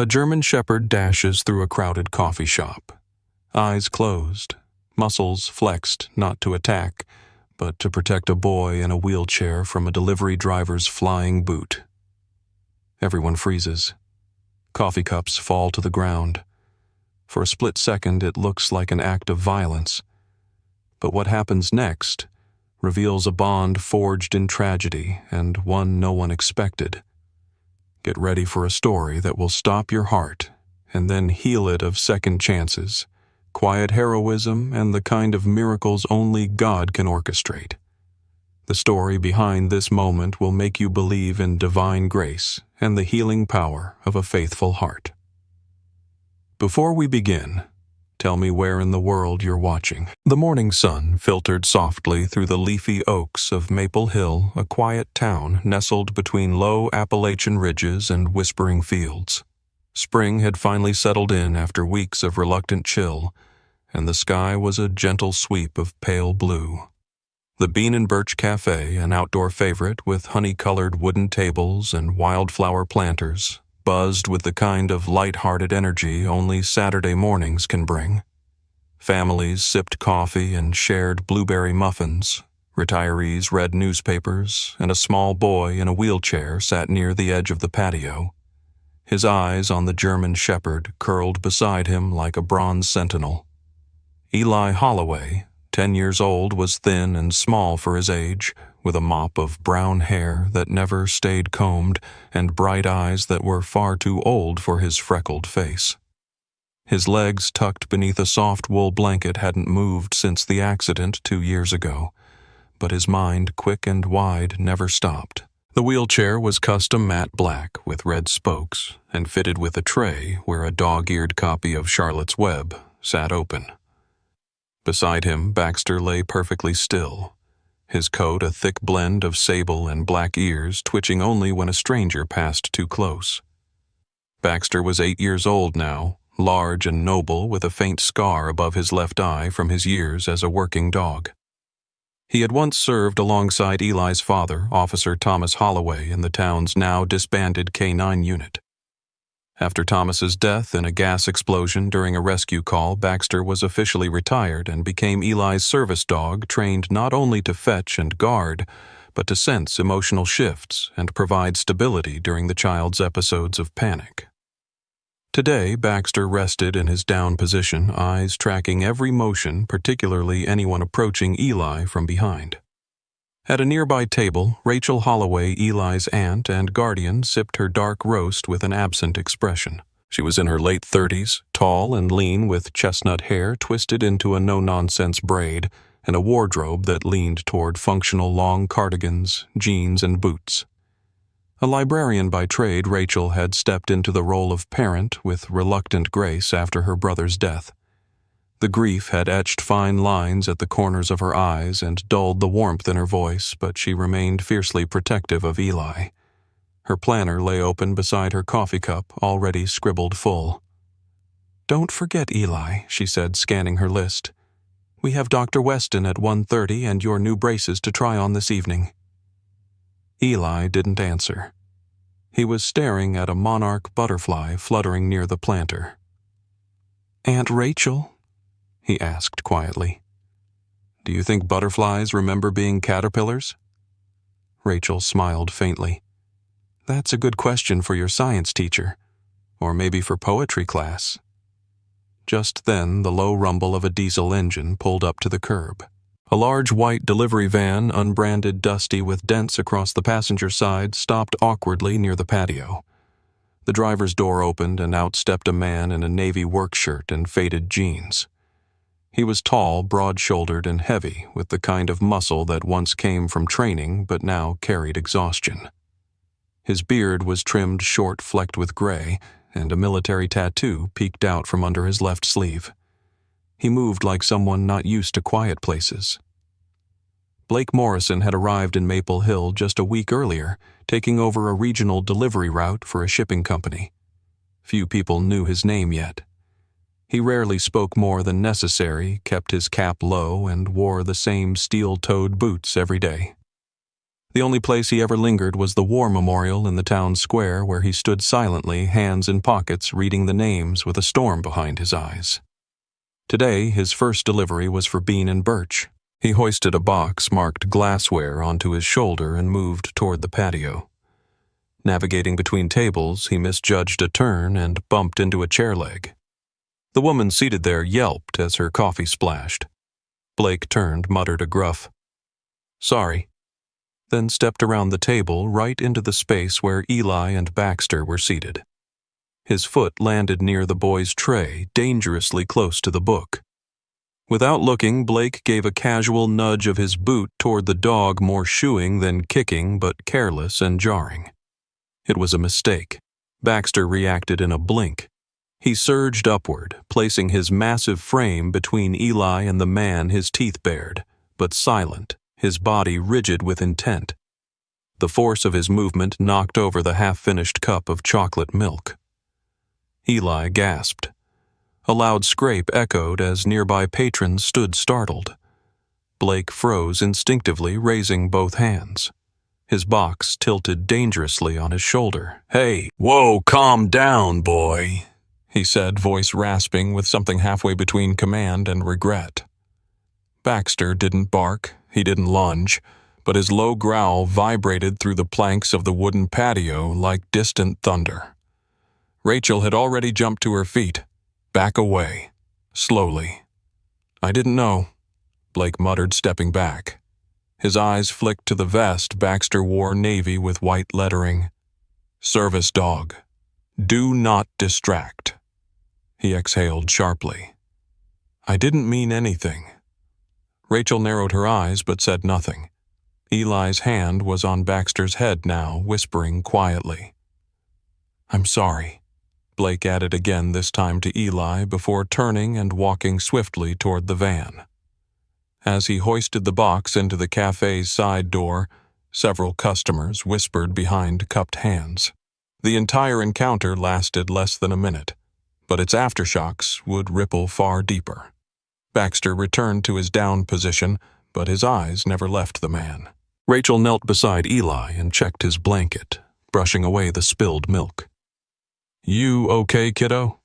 A German shepherd dashes through a crowded coffee shop. Eyes closed, muscles flexed not to attack, but to protect a boy in a wheelchair from a delivery driver's flying boot. Everyone freezes. Coffee cups fall to the ground. For a split second, it looks like an act of violence. But what happens next reveals a bond forged in tragedy and one no one expected. Get ready for a story that will stop your heart and then heal it of second chances, quiet heroism, and the kind of miracles only God can orchestrate. The story behind this moment will make you believe in divine grace and the healing power of a faithful heart. Before we begin, tell me where in the world you're watching. The morning sun filtered softly through the leafy oaks of Maple Hill, a quiet town nestled between low Appalachian ridges and whispering fields. Spring had finally settled in after weeks of reluctant chill, and the sky was a gentle sweep of pale blue. The Bean and Birch Cafe, an outdoor favorite with honey-colored wooden tables and wildflower planters, buzzed with the kind of light-hearted energy only Saturday mornings can bring. Families sipped coffee and shared blueberry muffins. Retirees read newspapers, and a small boy in a wheelchair sat near the edge of the patio. His eyes on the German shepherd curled beside him like a bronze sentinel. Eli Holloway, 10 years old, was thin and small for his age, with a mop of brown hair that never stayed combed and bright eyes that were far too old for his freckled face. His legs tucked beneath a soft wool blanket hadn't moved since the accident 2 years ago, but his mind, quick and wide, never stopped. The wheelchair was custom matte black with red spokes and fitted with a tray where a dog-eared copy of Charlotte's Web sat open. Beside him, Baxter lay perfectly still, his coat a thick blend of sable and black ears twitching only when a stranger passed too close. Baxter was 8 years old now, large and noble with a faint scar above his left eye from his years as a working dog. He had once served alongside Eli's father, Officer Thomas Holloway, in the town's now disbanded K-9 unit. After Thomas's death in a gas explosion during a rescue call, Baxter was officially retired and became Eli's service dog, trained not only to fetch and guard, but to sense emotional shifts and provide stability during the child's episodes of panic. Today, Baxter rested in his down position, eyes tracking every motion, particularly anyone approaching Eli from behind. At a nearby table, Rachel Holloway, Eli's aunt and guardian, sipped her dark roast with an absent expression. She was in her late 30s, tall and lean with chestnut hair twisted into a no-nonsense braid and a wardrobe that leaned toward functional long cardigans, jeans, and boots. A librarian by trade, Rachel had stepped into the role of parent with reluctant grace after her brother's death. The grief had etched fine lines at the corners of her eyes and dulled the warmth in her voice, but she remained fiercely protective of Eli. Her planner lay open beside her coffee cup, already scribbled full. "Don't forget, Eli," she said, scanning her list. "We have Dr. Weston at 1:30 and your new braces to try on this evening." Eli didn't answer. He was staring at a monarch butterfly fluttering near the planter. "Aunt Rachel?" he asked quietly. "Do you think butterflies remember being caterpillars?" Rachel smiled faintly. "That's a good question for your science teacher, or maybe for poetry class." Just then, the low rumble of a diesel engine pulled up to the curb. A large white delivery van, unbranded, dusty with dents across the passenger side, stopped awkwardly near the patio. The driver's door opened and out stepped a man in a navy work shirt and faded jeans. He was tall, broad-shouldered, and heavy, with the kind of muscle that once came from training but now carried exhaustion. His beard was trimmed short, flecked with gray, and a military tattoo peeked out from under his left sleeve. He moved like someone not used to quiet places. Blake Morrison had arrived in Maple Hill just a week earlier, taking over a regional delivery route for a shipping company. Few people knew his name yet. He rarely spoke more than necessary, kept his cap low, and wore the same steel-toed boots every day. The only place he ever lingered was the war memorial in the town square, where he stood silently, hands in pockets, reading the names with a storm behind his eyes. Today, his first delivery was for Bean and Birch. He hoisted a box marked glassware onto his shoulder and moved toward the patio. Navigating between tables, he misjudged a turn and bumped into a chair leg. The woman seated there yelped as her coffee splashed. Blake turned, muttered a gruff, "Sorry," then stepped around the table right into the space where Eli and Baxter were seated. His foot landed near the boy's tray, dangerously close to the book. Without looking, Blake gave a casual nudge of his boot toward the dog, more shooing than kicking, but careless and jarring. It was a mistake. Baxter reacted in a blink. He surged upward, placing his massive frame between Eli and the man his teeth bared, but silent, his body rigid with intent. The force of his movement knocked over the half-finished cup of chocolate milk. Eli gasped. A loud scrape echoed as nearby patrons stood startled. Blake froze instinctively, raising both hands. His box tilted dangerously on his shoulder. "Hey, whoa, calm down, boy," he said, voice rasping with something halfway between command and regret. Baxter didn't bark, he didn't lunge, but his low growl vibrated through the planks of the wooden patio like distant thunder. Rachel had already jumped to her feet. "Back away. Slowly." "I didn't know," Blake muttered, stepping back. His eyes flicked to the vest Baxter wore, navy with white lettering. "Service dog. Do not distract." He exhaled sharply. "I didn't mean anything." Rachel narrowed her eyes but said nothing. Eli's hand was on Baxter's head now, whispering quietly. "I'm sorry," Blake added again, this time to Eli, before turning and walking swiftly toward the van. As he hoisted the box into the cafe's side door, several customers whispered behind cupped hands. The entire encounter lasted less than a minute, but its aftershocks would ripple far deeper. Baxter returned to his down position, but his eyes never left the man. Rachel knelt beside Eli and checked his blanket, brushing away the spilled milk. "You okay, kiddo?"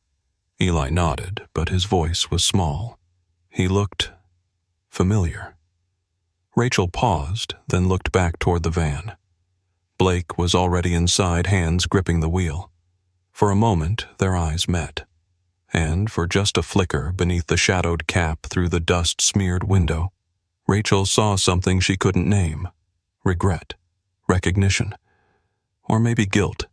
Eli nodded, but his voice was small. He looked familiar. Rachel paused, then looked back toward the van. Blake was already inside, hands gripping the wheel. For a moment, their eyes met. And for just a flicker beneath the shadowed cap through the dust-smeared window, Rachel saw something she couldn't name. Regret, recognition, or maybe guilt.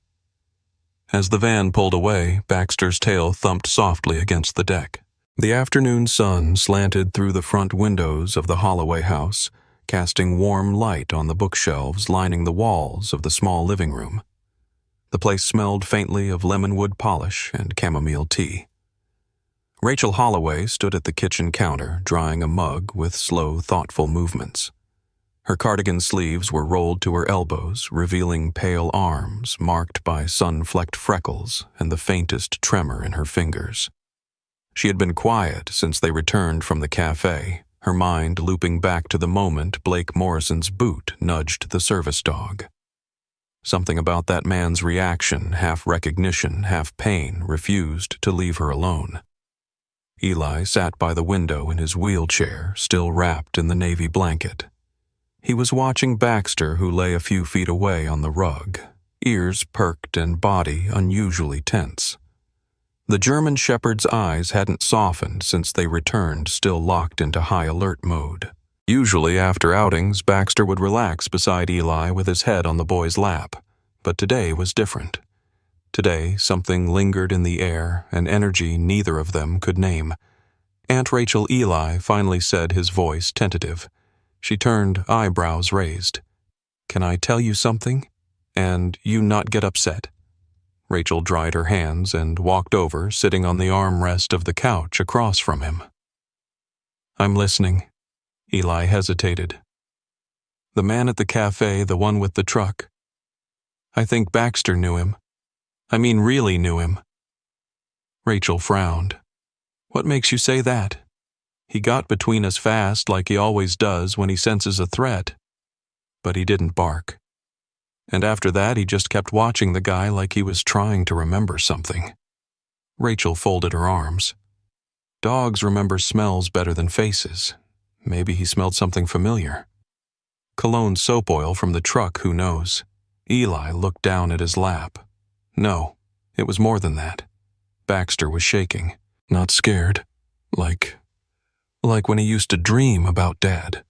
As the van pulled away, Baxter's tail thumped softly against the deck. The afternoon sun slanted through the front windows of the Holloway house, casting warm light on the bookshelves lining the walls of the small living room. The place smelled faintly of lemonwood polish and chamomile tea. Rachel Holloway stood at the kitchen counter, drying a mug with slow, thoughtful movements. Her cardigan sleeves were rolled to her elbows, revealing pale arms marked by sun-flecked freckles and the faintest tremor in her fingers. She had been quiet since they returned from the cafe, her mind looping back to the moment Blake Morrison's boot nudged the service dog. Something about that man's reaction, half recognition, half pain, refused to leave her alone. Eli sat by the window in his wheelchair, still wrapped in the navy blanket. He was watching Baxter, who lay a few feet away on the rug, ears perked and body unusually tense. The German shepherd's eyes hadn't softened since they returned, still locked into high alert mode. Usually after outings, Baxter would relax beside Eli with his head on the boy's lap, but today was different. Today, something lingered in the air, an energy neither of them could name. Aunt Rachel Eli finally said, his voice tentative. She turned, eyebrows raised. "Can I tell you something? And you not get upset?" Rachel dried her hands and walked over, sitting on the armrest of the couch across from him. "I'm listening." Eli hesitated. "The man at the cafe, the one with the truck. I think Baxter knew him. I mean, really knew him." Rachel frowned. "What makes you say that? He got between us fast like he always does when he senses a threat." but he didn't bark. And after that, he just kept watching the guy like he was trying to remember something. Rachel folded her arms. Dogs remember smells better than faces. Maybe he smelled something familiar. Cologne soap oil from the truck, who knows? Eli looked down at his lap. No, it was more than that. Baxter was shaking, not scared, like when he used to dream about Dad.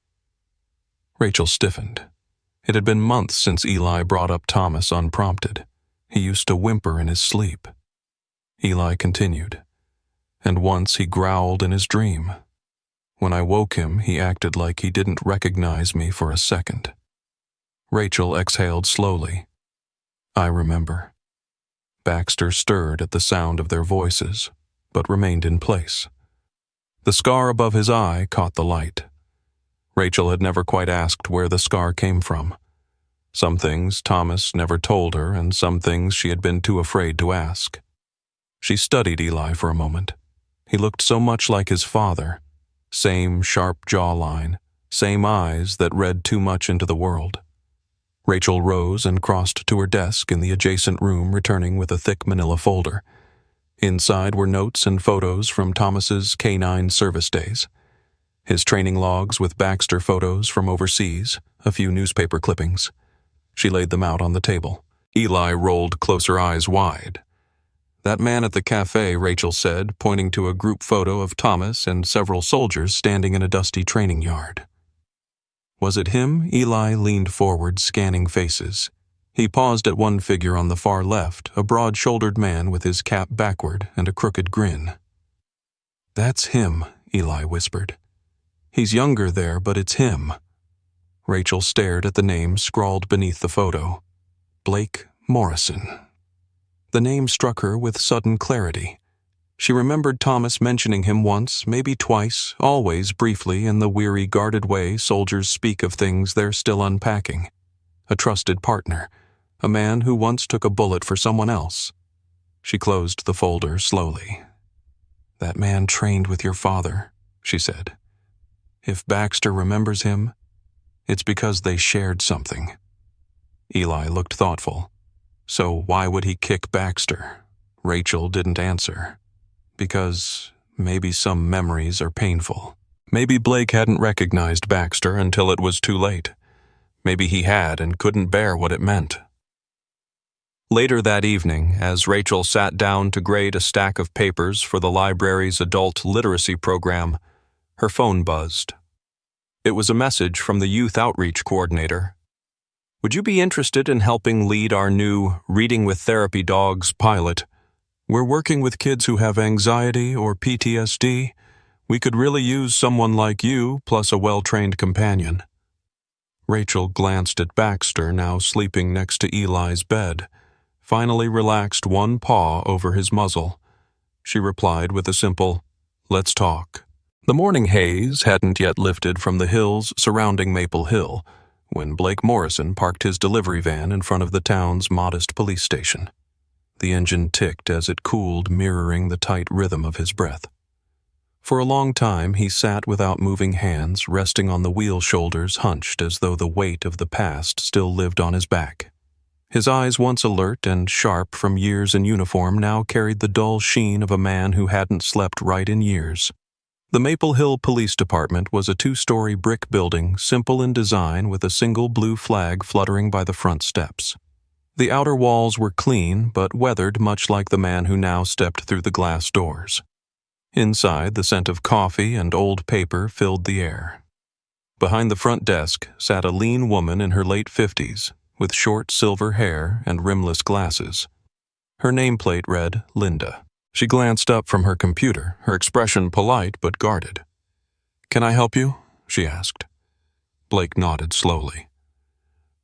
Rachel stiffened. It had been months since Eli brought up Thomas unprompted. He used to whimper in his sleep. Eli continued. And once he growled in his dream. When I woke him, he acted like he didn't recognize me for a second. Rachel exhaled slowly. I remember. Baxter stirred at the sound of their voices, but remained in place. The scar above his eye caught the light. Rachel had never quite asked where the scar came from. Some things Thomas never told her, and some things she had been too afraid to ask. She studied Eli for a moment. He looked so much like his father. Same sharp jawline, same eyes that read too much into the world. Rachel rose and crossed to her desk in the adjacent room, returning with a thick manila folder. Inside were notes and photos from Thomas's canine service days. His training logs with Baxter photos from overseas, a few newspaper clippings. She laid them out on the table. Eli rolled closer eyes wide. That man at the cafe, Rachel said, pointing to a group photo of Thomas and several soldiers standing in a dusty training yard. Was it him? Eli leaned forward, scanning faces. He paused at one figure on the far left, a broad-shouldered man with his cap backward and a crooked grin. That's him, Eli whispered. He's younger there, but it's him. Rachel stared at the name scrawled beneath the photo. Blake Morrison. The name struck her with sudden clarity. She remembered Thomas mentioning him once, maybe twice, always briefly in the weary, guarded way soldiers speak of things they're still unpacking. A trusted partner, a man who once took a bullet for someone else. She closed the folder slowly. That man trained with your father, she said. If Baxter remembers him, it's because they shared something. Eli looked thoughtful. So why would he kick Baxter? Rachel didn't answer. Because maybe some memories are painful. Maybe Blake hadn't recognized Baxter until it was too late. Maybe he had and couldn't bear what it meant. Later that evening, as Rachel sat down to grade a stack of papers for the library's adult literacy program, her phone buzzed. It was a message from the youth outreach coordinator. Would you be interested in helping lead our new Reading with Therapy Dogs pilot? We're working with kids who have anxiety or PTSD. We could really use someone like you, plus a well-trained companion. Rachel glanced at Baxter, now sleeping next to Eli's bed, finally relaxed one paw over his muzzle. She replied with a simple, "Let's talk." The morning haze hadn't yet lifted from the hills surrounding Maple Hill, when Blake Morrison parked his delivery van in front of the town's modest police station. The engine ticked as it cooled, mirroring the tight rhythm of his breath. For a long time he sat without moving hands, resting on the wheel, shoulders hunched as though the weight of the past still lived on his back. His eyes, once alert and sharp from years in uniform, now carried the dull sheen of a man who hadn't slept right in years. The Maple Hill Police Department was a 2-story brick building, simple in design with a single blue flag fluttering by the front steps. The outer walls were clean but weathered, much like the man who now stepped through the glass doors. Inside, the scent of coffee and old paper filled the air. Behind the front desk sat a lean woman in her late 50s, with short silver hair and rimless glasses. Her nameplate read Linda. She glanced up from her computer, her expression polite but guarded. "Can I help you?" she asked. Blake nodded slowly.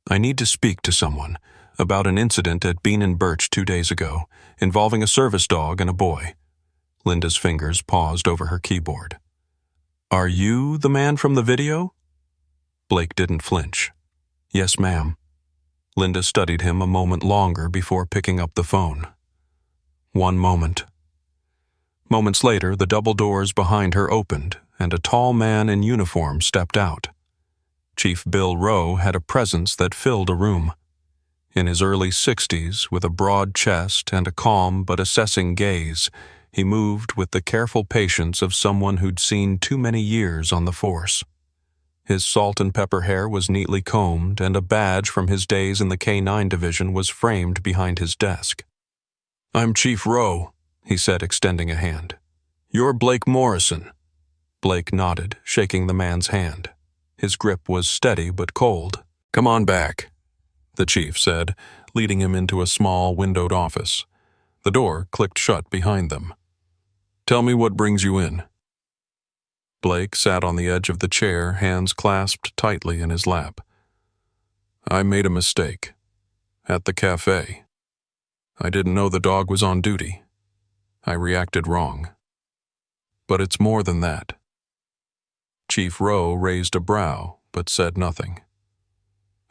"I need to speak to someone about an incident at Bean and Birch 2 days ago, involving a service dog and a boy." Linda's fingers paused over her keyboard. "Are you the man from the video?" Blake didn't flinch. "Yes, ma'am." Linda studied him a moment longer before picking up the phone. "One moment." Moments later, the double doors behind her opened, and a tall man in uniform stepped out. Chief Bill Rowe had a presence that filled a room. In his early 60s, with a broad chest and a calm but assessing gaze, he moved with the careful patience of someone who'd seen too many years on the force. His salt and pepper hair was neatly combed, and a badge from his days in the K-9 division was framed behind his desk. "I'm Chief Rowe," he said, extending a hand. "You're Blake Morrison." Blake nodded, shaking the man's hand. His grip was steady but cold. "Come on back," the chief said, leading him into a small, windowed office. The door clicked shut behind them. "Tell me what brings you in." Blake sat on the edge of the chair, hands clasped tightly in his lap. "I made a mistake. At the cafe. I didn't know the dog was on duty. I reacted wrong. But it's more than that." Chief Rowe raised a brow, but said nothing.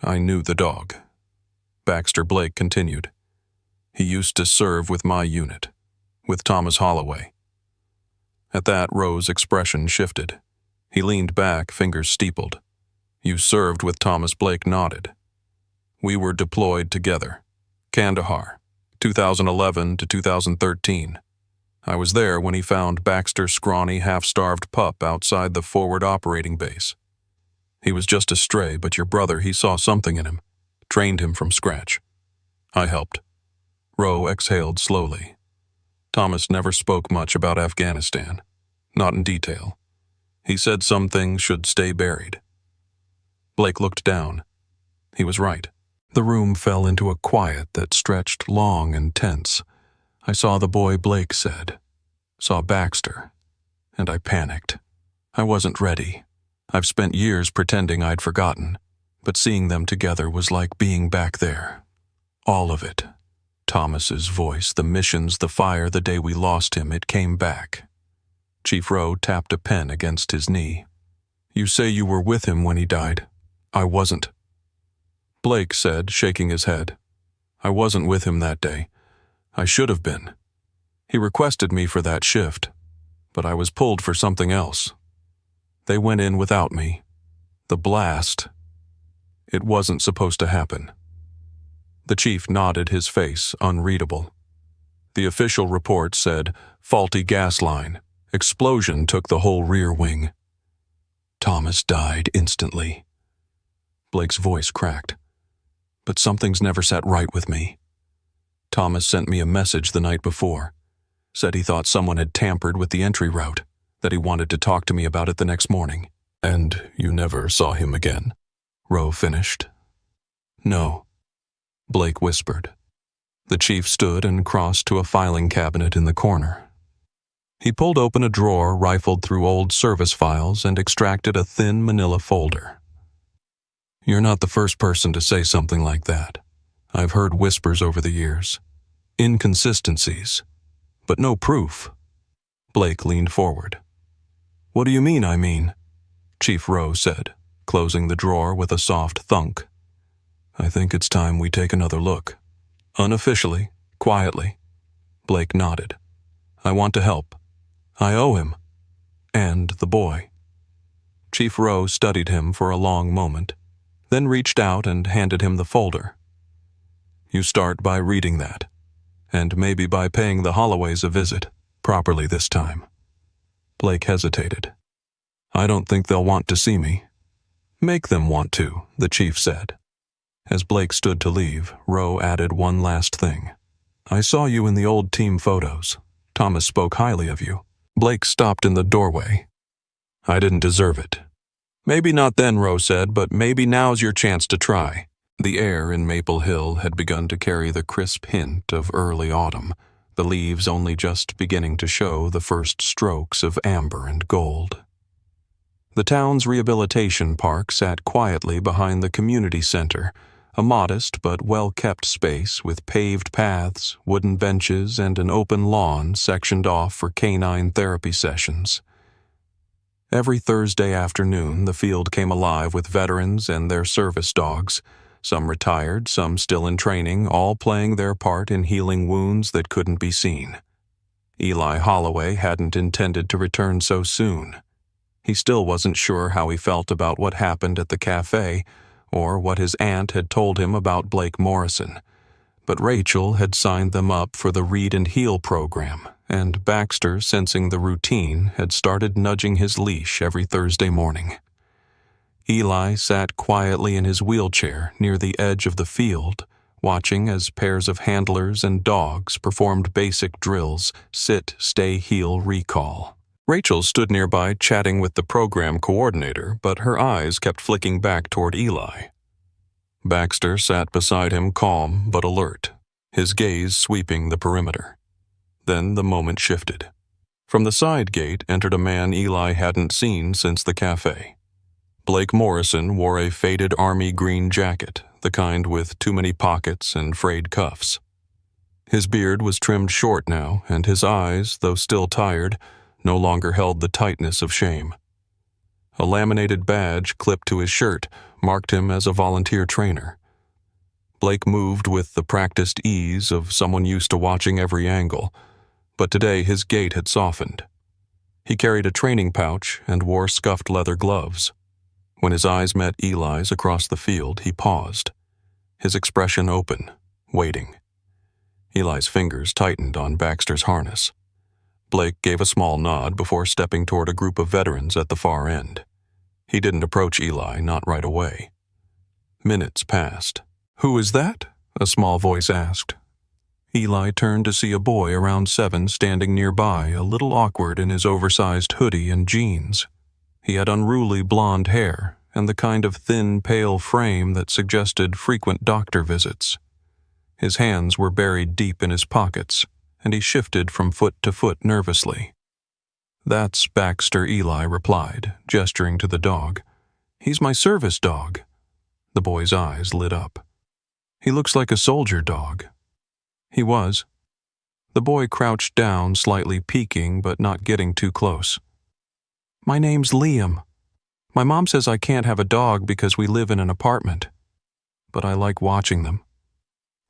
"I knew the dog," Baxter Blake continued. "He used to serve with my unit, with Thomas Holloway." At that, Rowe's expression shifted. He leaned back, fingers steepled. "You served with Thomas?" Blake nodded. "We were deployed together. Kandahar, 2011 to 2013. I was there when he found Baxter's scrawny, half-starved pup outside the forward operating base. He was just a stray, but your brother, he saw something in him, trained him from scratch. I helped." Rowe exhaled slowly. Thomas never spoke much about Afghanistan, not in detail. He said some things should stay buried. Blake looked down. He was right. The room fell into a quiet that stretched long and tense. I saw the boy, Blake said. Saw Baxter. And I panicked. I wasn't ready. I've spent years pretending I'd forgotten, but seeing them together was like being back there. All of it. Thomas's voice, the missions, the fire, the day we lost him, it came back. Chief Rowe tapped a pen against his knee. "You say you were with him when he died. I wasn't." Blake said, shaking his head. "I wasn't with him that day. I should have been. He requested me for that shift, but I was pulled for something else. They went in without me. The blast. It wasn't supposed to happen." The chief nodded, his face unreadable. The official report said, "Faulty gas line. Explosion took the whole rear wing." Thomas died instantly. Blake's voice cracked. "But something's never sat right with me. Thomas sent me a message the night before. Said he thought someone had tampered with the entry route, that he wanted to talk to me about it the next morning." "And you never saw him again?" Rowe finished. "No," Blake whispered. The chief stood and crossed to a filing cabinet in the corner. He pulled open a drawer, rifled through old service files, and extracted a thin manila folder. "You're not the first person to say something like that. I've heard whispers over the years. Inconsistencies, but no proof." Blake leaned forward. "What do you mean, I mean?" Chief Rowe said, closing the drawer with a soft thunk. "I think it's time we take another look." Unofficially, quietly, Blake nodded. "I want to help. I owe him. And the boy." Chief Rowe studied him for a long moment, then reached out and handed him the folder. "You start by reading that, and maybe by paying the Holloways a visit, properly this time." Blake hesitated. "I don't think they'll want to see me." "Make them want to," the chief said. As Blake stood to leave, Rowe added one last thing. "I saw you in the old team photos. Thomas spoke highly of you." Blake stopped in the doorway. "I didn't deserve it." "Maybe not then," Rowe said, "but maybe now's your chance to try." The air in Maple Hill had begun to carry the crisp hint of early autumn, the leaves only just beginning to show the first strokes of amber and gold. The town's rehabilitation park sat quietly behind the community center, a modest but well-kept space with paved paths, wooden benches, and an open lawn sectioned off for canine therapy sessions. Every Thursday afternoon, the field came alive with veterans and their service dogs, some retired, some still in training, all playing their part in healing wounds that couldn't be seen. Eli Holloway hadn't intended to return so soon. He still wasn't sure how he felt about what happened at the cafe or what his aunt had told him about Blake Morrison. But Rachel had signed them up for the Read and Heal program, and Baxter, sensing the routine, had started nudging his leash every Thursday morning. Eli sat quietly in his wheelchair near the edge of the field, watching as pairs of handlers and dogs performed basic drills: sit, stay, heel, recall. Rachel stood nearby chatting with the program coordinator, but her eyes kept flicking back toward Eli. Baxter sat beside him, calm but alert, his gaze sweeping the perimeter. Then the moment shifted. From the side gate entered a man Eli hadn't seen since the cafe. Blake Morrison wore a faded army green jacket, the kind with too many pockets and frayed cuffs. His beard was trimmed short now, and his eyes, though still tired, no longer held the tightness of shame. A laminated badge clipped to his shirt marked him as a volunteer trainer. Blake moved with the practiced ease of someone used to watching every angle, but today his gait had softened. He carried a training pouch and wore scuffed leather gloves. When his eyes met Eli's across the field, he paused, his expression open, waiting. Eli's fingers tightened on Baxter's harness. Blake gave a small nod before stepping toward a group of veterans at the far end. He didn't approach Eli, not right away. Minutes passed. "Who is that?" a small voice asked. Eli turned to see a boy around 7 standing nearby, a little awkward in his oversized hoodie and jeans. He had unruly blonde hair and the kind of thin, pale frame that suggested frequent doctor visits. His hands were buried deep in his pockets, and he shifted from foot to foot nervously. "That's Baxter," Eli replied, gesturing to the dog. "He's my service dog." The boy's eyes lit up. "He looks like a soldier dog." He was. The boy crouched down, slightly peeking but not getting too close. "My name's Liam. My mom says I can't have a dog because we live in an apartment. But I like watching them."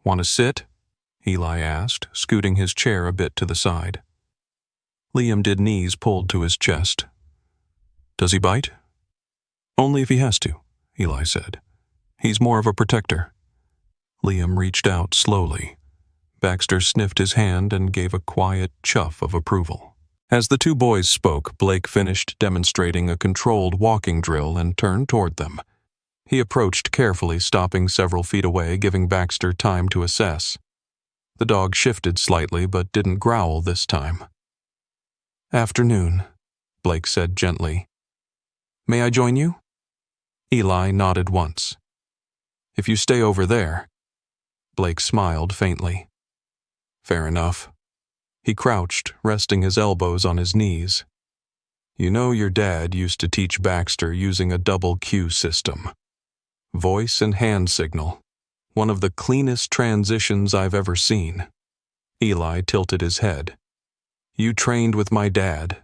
"Want to sit?" Eli asked, scooting his chair a bit to the side. Liam did, knees pulled to his chest. "Does he bite?" "Only if he has to," Eli said. "He's more of a protector." Liam reached out slowly. Baxter sniffed his hand and gave a quiet chuff of approval. As the two boys spoke, Blake finished demonstrating a controlled walking drill and turned toward them. He approached carefully, stopping several feet away, giving Baxter time to assess. The dog shifted slightly but didn't growl this time. "Afternoon," Blake said gently. "May I join you?" Eli nodded once. "If you stay over there." Blake smiled faintly. "Fair enough." He crouched, resting his elbows on his knees. "You know your dad used to teach Baxter using a double cue system. Voice and hand signal. One of the cleanest transitions I've ever seen." Eli tilted his head. "You trained with my dad."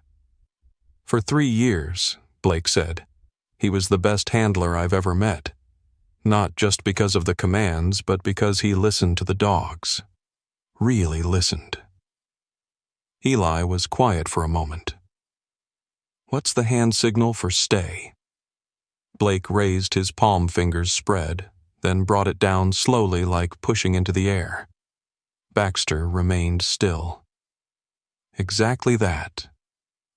"For 3 years," Blake said. "He was the best handler I've ever met. Not just because of the commands, but because he listened to the dogs. Really listened." Eli was quiet for a moment. "What's the hand signal for stay?" Blake raised his palm fingers spread, then brought it down slowly like pushing into the air. Baxter remained still. "Exactly that,"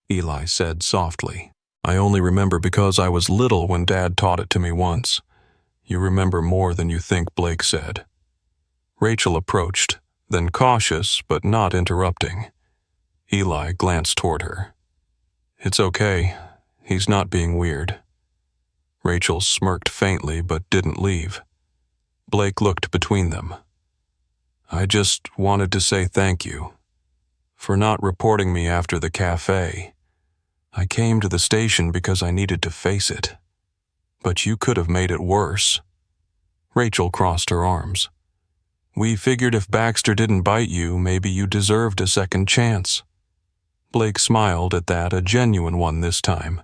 Eli said softly. "I only remember because I was little when Dad taught it to me once. You remember more than you think," Blake said. Rachel approached, then cautious but not interrupting. Eli glanced toward her. "It's okay. He's not being weird." Rachel smirked faintly but didn't leave. Blake looked between them. "I just wanted to say thank you for not reporting me after the cafe. I came to the station because I needed to face it. But you could have made it worse." Rachel crossed her arms. "We figured if Baxter didn't bite you, maybe you deserved a second chance." Blake smiled at that, a genuine one this time.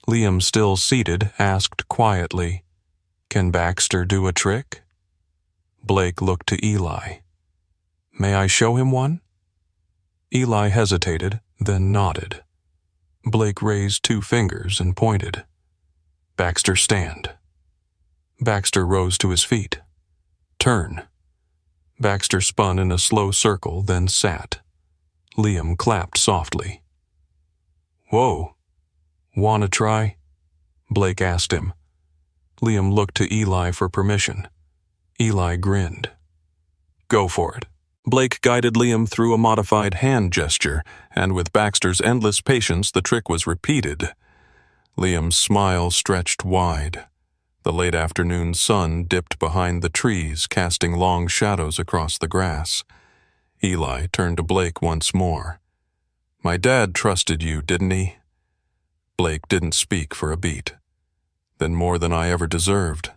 Liam, still seated, asked quietly, "Can Baxter do a trick?" Blake looked to Eli. "May I show him one?" Eli hesitated, then nodded. Blake raised 2 fingers and pointed. "Baxter, stand." Baxter rose to his feet. "Turn." Baxter spun in a slow circle, then sat. Liam clapped softly. "Whoa. Wanna try?" Blake asked him. Liam looked to Eli for permission. Eli grinned. "Go for it." Blake guided Liam through a modified hand gesture, and with Baxter's endless patience, the trick was repeated. Liam's smile stretched wide. The late afternoon sun dipped behind the trees, casting long shadows across the grass. Eli turned to Blake once more. "My dad trusted you, didn't he?" Blake didn't speak for a beat. "Then more than I ever deserved.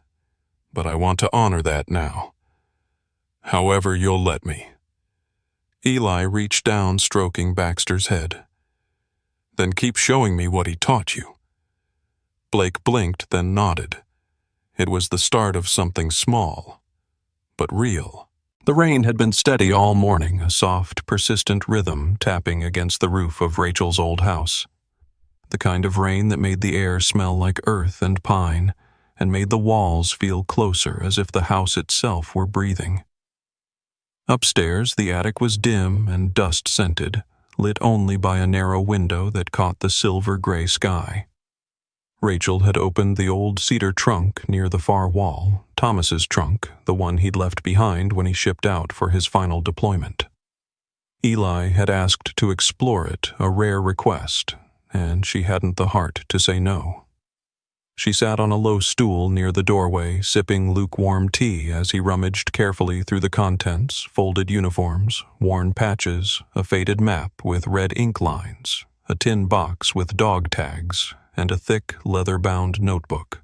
But I want to honor that now. However you'll let me." Eli reached down, stroking Baxter's head. "Then keep showing me what he taught you." Blake blinked, then nodded. It was the start of something small, but real. The rain had been steady all morning, a soft, persistent rhythm tapping against the roof of Rachel's old house. The kind of rain that made the air smell like earth and pine, and made the walls feel closer, as if the house itself were breathing. Upstairs, the attic was dim and dust-scented, lit only by a narrow window that caught the silver-gray sky. Rachel had opened the old cedar trunk near the far wall, Thomas's trunk, the one he'd left behind when he shipped out for his final deployment. Eli had asked to explore it, a rare request, and she hadn't the heart to say no. She sat on a low stool near the doorway, sipping lukewarm tea as he rummaged carefully through the contents, folded uniforms, worn patches, a faded map with red ink lines, a tin box with dog tags, and a thick, leather-bound notebook.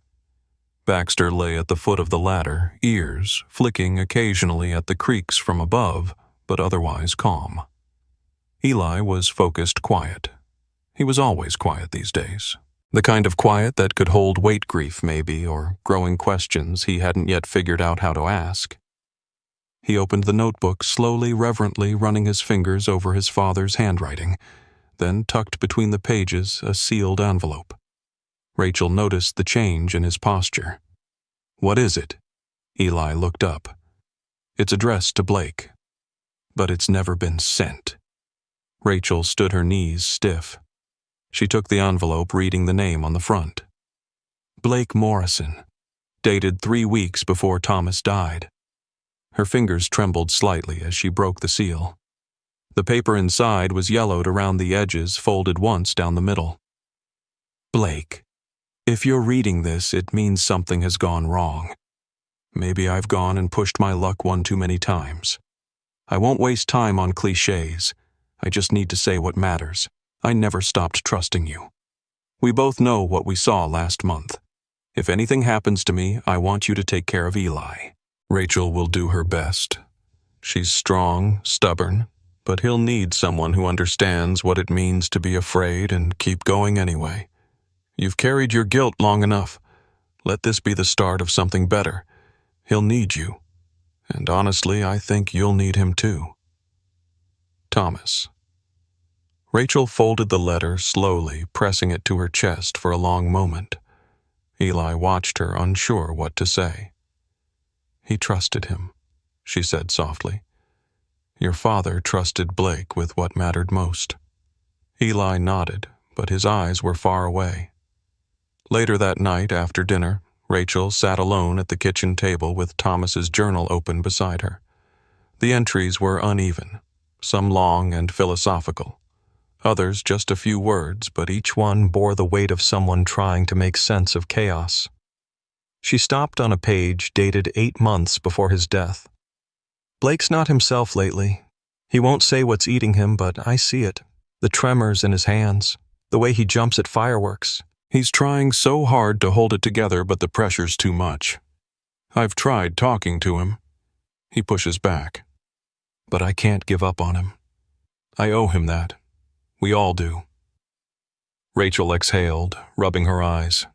Baxter lay at the foot of the ladder, ears flicking occasionally at the creaks from above, but otherwise calm. Eli was focused quiet. He was always quiet these days. The kind of quiet that could hold weight grief, maybe, or growing questions he hadn't yet figured out how to ask. He opened the notebook, slowly, reverently running his fingers over his father's handwriting, then tucked between the pages a sealed envelope. Rachel noticed the change in his posture. "What is it?" Eli looked up. "It's addressed to Blake. But it's never been sent." Rachel stood her knees stiff. She took the envelope, reading the name on the front. Blake Morrison, dated 3 weeks before Thomas died. Her fingers trembled slightly as she broke the seal. The paper inside was yellowed around the edges, folded once down the middle. "Blake, if you're reading this, it means something has gone wrong. Maybe I've gone and pushed my luck one too many times. I won't waste time on cliches. I just need to say what matters. I never stopped trusting you. We both know what we saw last month. If anything happens to me, I want you to take care of Eli. Rachel will do her best. She's strong, stubborn, but he'll need someone who understands what it means to be afraid and keep going anyway. You've carried your guilt long enough. Let this be the start of something better. He'll need you. And honestly, I think you'll need him too. Thomas." Rachel folded the letter slowly, pressing it to her chest for a long moment. Eli watched her, unsure what to say. "He trusted him," she said softly. "Your father trusted Blake with what mattered most." Eli nodded, but his eyes were far away. Later that night, after dinner, Rachel sat alone at the kitchen table with Thomas's journal open beside her. The entries were uneven, some long and philosophical, others just a few words, but each one bore the weight of someone trying to make sense of chaos. She stopped on a page dated 8 months before his death. "Blake's not himself lately. He won't say what's eating him, but I see it. The tremors in his hands, the way he jumps at fireworks. He's trying so hard to hold it together, but the pressure's too much. I've tried talking to him." He pushes back. "But I can't give up on him. I owe him that. We all do." Rachel exhaled, rubbing her eyes.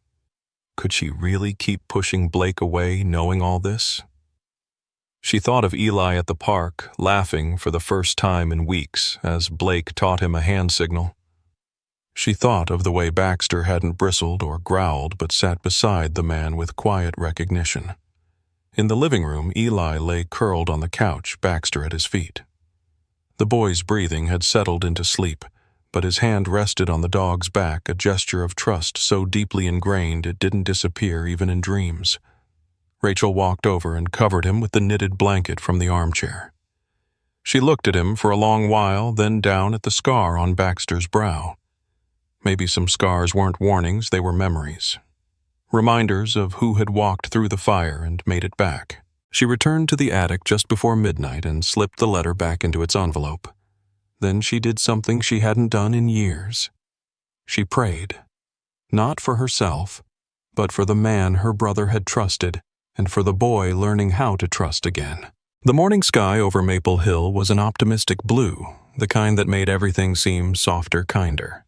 Could she really keep pushing Blake away, knowing all this? She thought of Eli at the park, laughing for the first time in weeks as Blake taught him a hand signal. She thought of the way Baxter hadn't bristled or growled but sat beside the man with quiet recognition. In the living room, Eli lay curled on the couch, Baxter at his feet. The boy's breathing had settled into sleep, but his hand rested on the dog's back, a gesture of trust so deeply ingrained it didn't disappear even in dreams. Rachel walked over and covered him with the knitted blanket from the armchair. She looked at him for a long while, then down at the scar on Baxter's brow. Maybe some scars weren't warnings, they were memories. Reminders of who had walked through the fire and made it back. She returned to the attic just before midnight and slipped the letter back into its envelope. Then she did something she hadn't done in years. She prayed. Not for herself, but for the man her brother had trusted, and for the boy learning how to trust again. The morning sky over Maple Hill was an optimistic blue, the kind that made everything seem softer, kinder.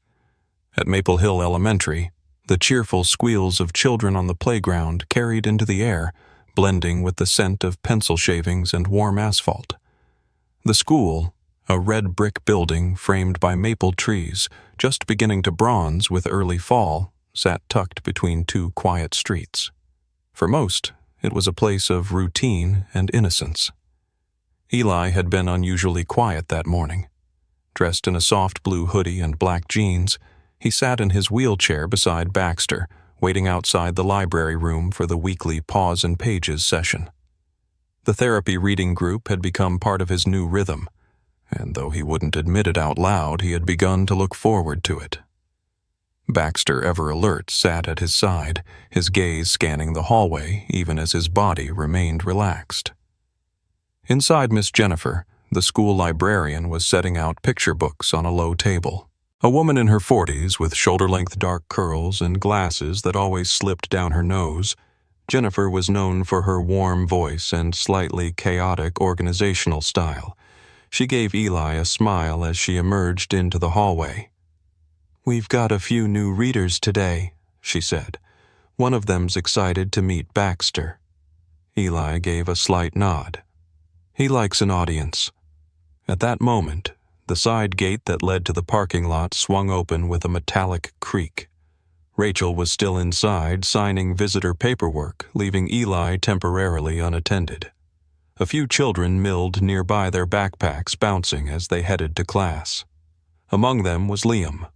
At Maple Hill Elementary, the cheerful squeals of children on the playground carried into the air, blending with the scent of pencil shavings and warm asphalt. The school, a red brick building framed by maple trees, just beginning to bronze with early fall, sat tucked between two quiet streets. For most, it was a place of routine and innocence. Eli had been unusually quiet that morning. Dressed in a soft blue hoodie and black jeans, he sat in his wheelchair beside Baxter, waiting outside the library room for the weekly Paws and Pages session. The therapy reading group had become part of his new rhythm, and though he wouldn't admit it out loud, he had begun to look forward to it. Baxter, ever alert, sat at his side, his gaze scanning the hallway even as his body remained relaxed. Inside Miss Jennifer, the school librarian was setting out picture books on a low table. A woman in her 40s with shoulder-length dark curls and glasses that always slipped down her nose, Jennifer was known for her warm voice and slightly chaotic organizational style. She gave Eli a smile as she emerged into the hallway. "We've got a few new readers today," she said. "One of them's excited to meet Baxter." Eli gave a slight nod. He likes an audience. At that moment, the side gate that led to the parking lot swung open with a metallic creak. Rachel was still inside, signing visitor paperwork, leaving Eli temporarily unattended. A few children milled nearby, their backpacks bouncing as they headed to class. Among them was Liam.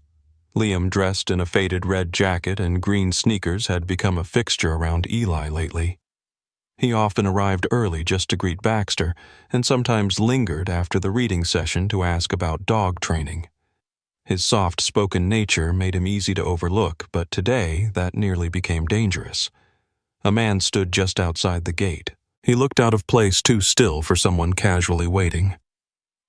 Liam, dressed in a faded red jacket and green sneakers, had become a fixture around Eli lately. He often arrived early just to greet Baxter, and sometimes lingered after the reading session to ask about dog training. His soft-spoken nature made him easy to overlook, but today that nearly became dangerous. A man stood just outside the gate. He looked out of place, too still for someone casually waiting.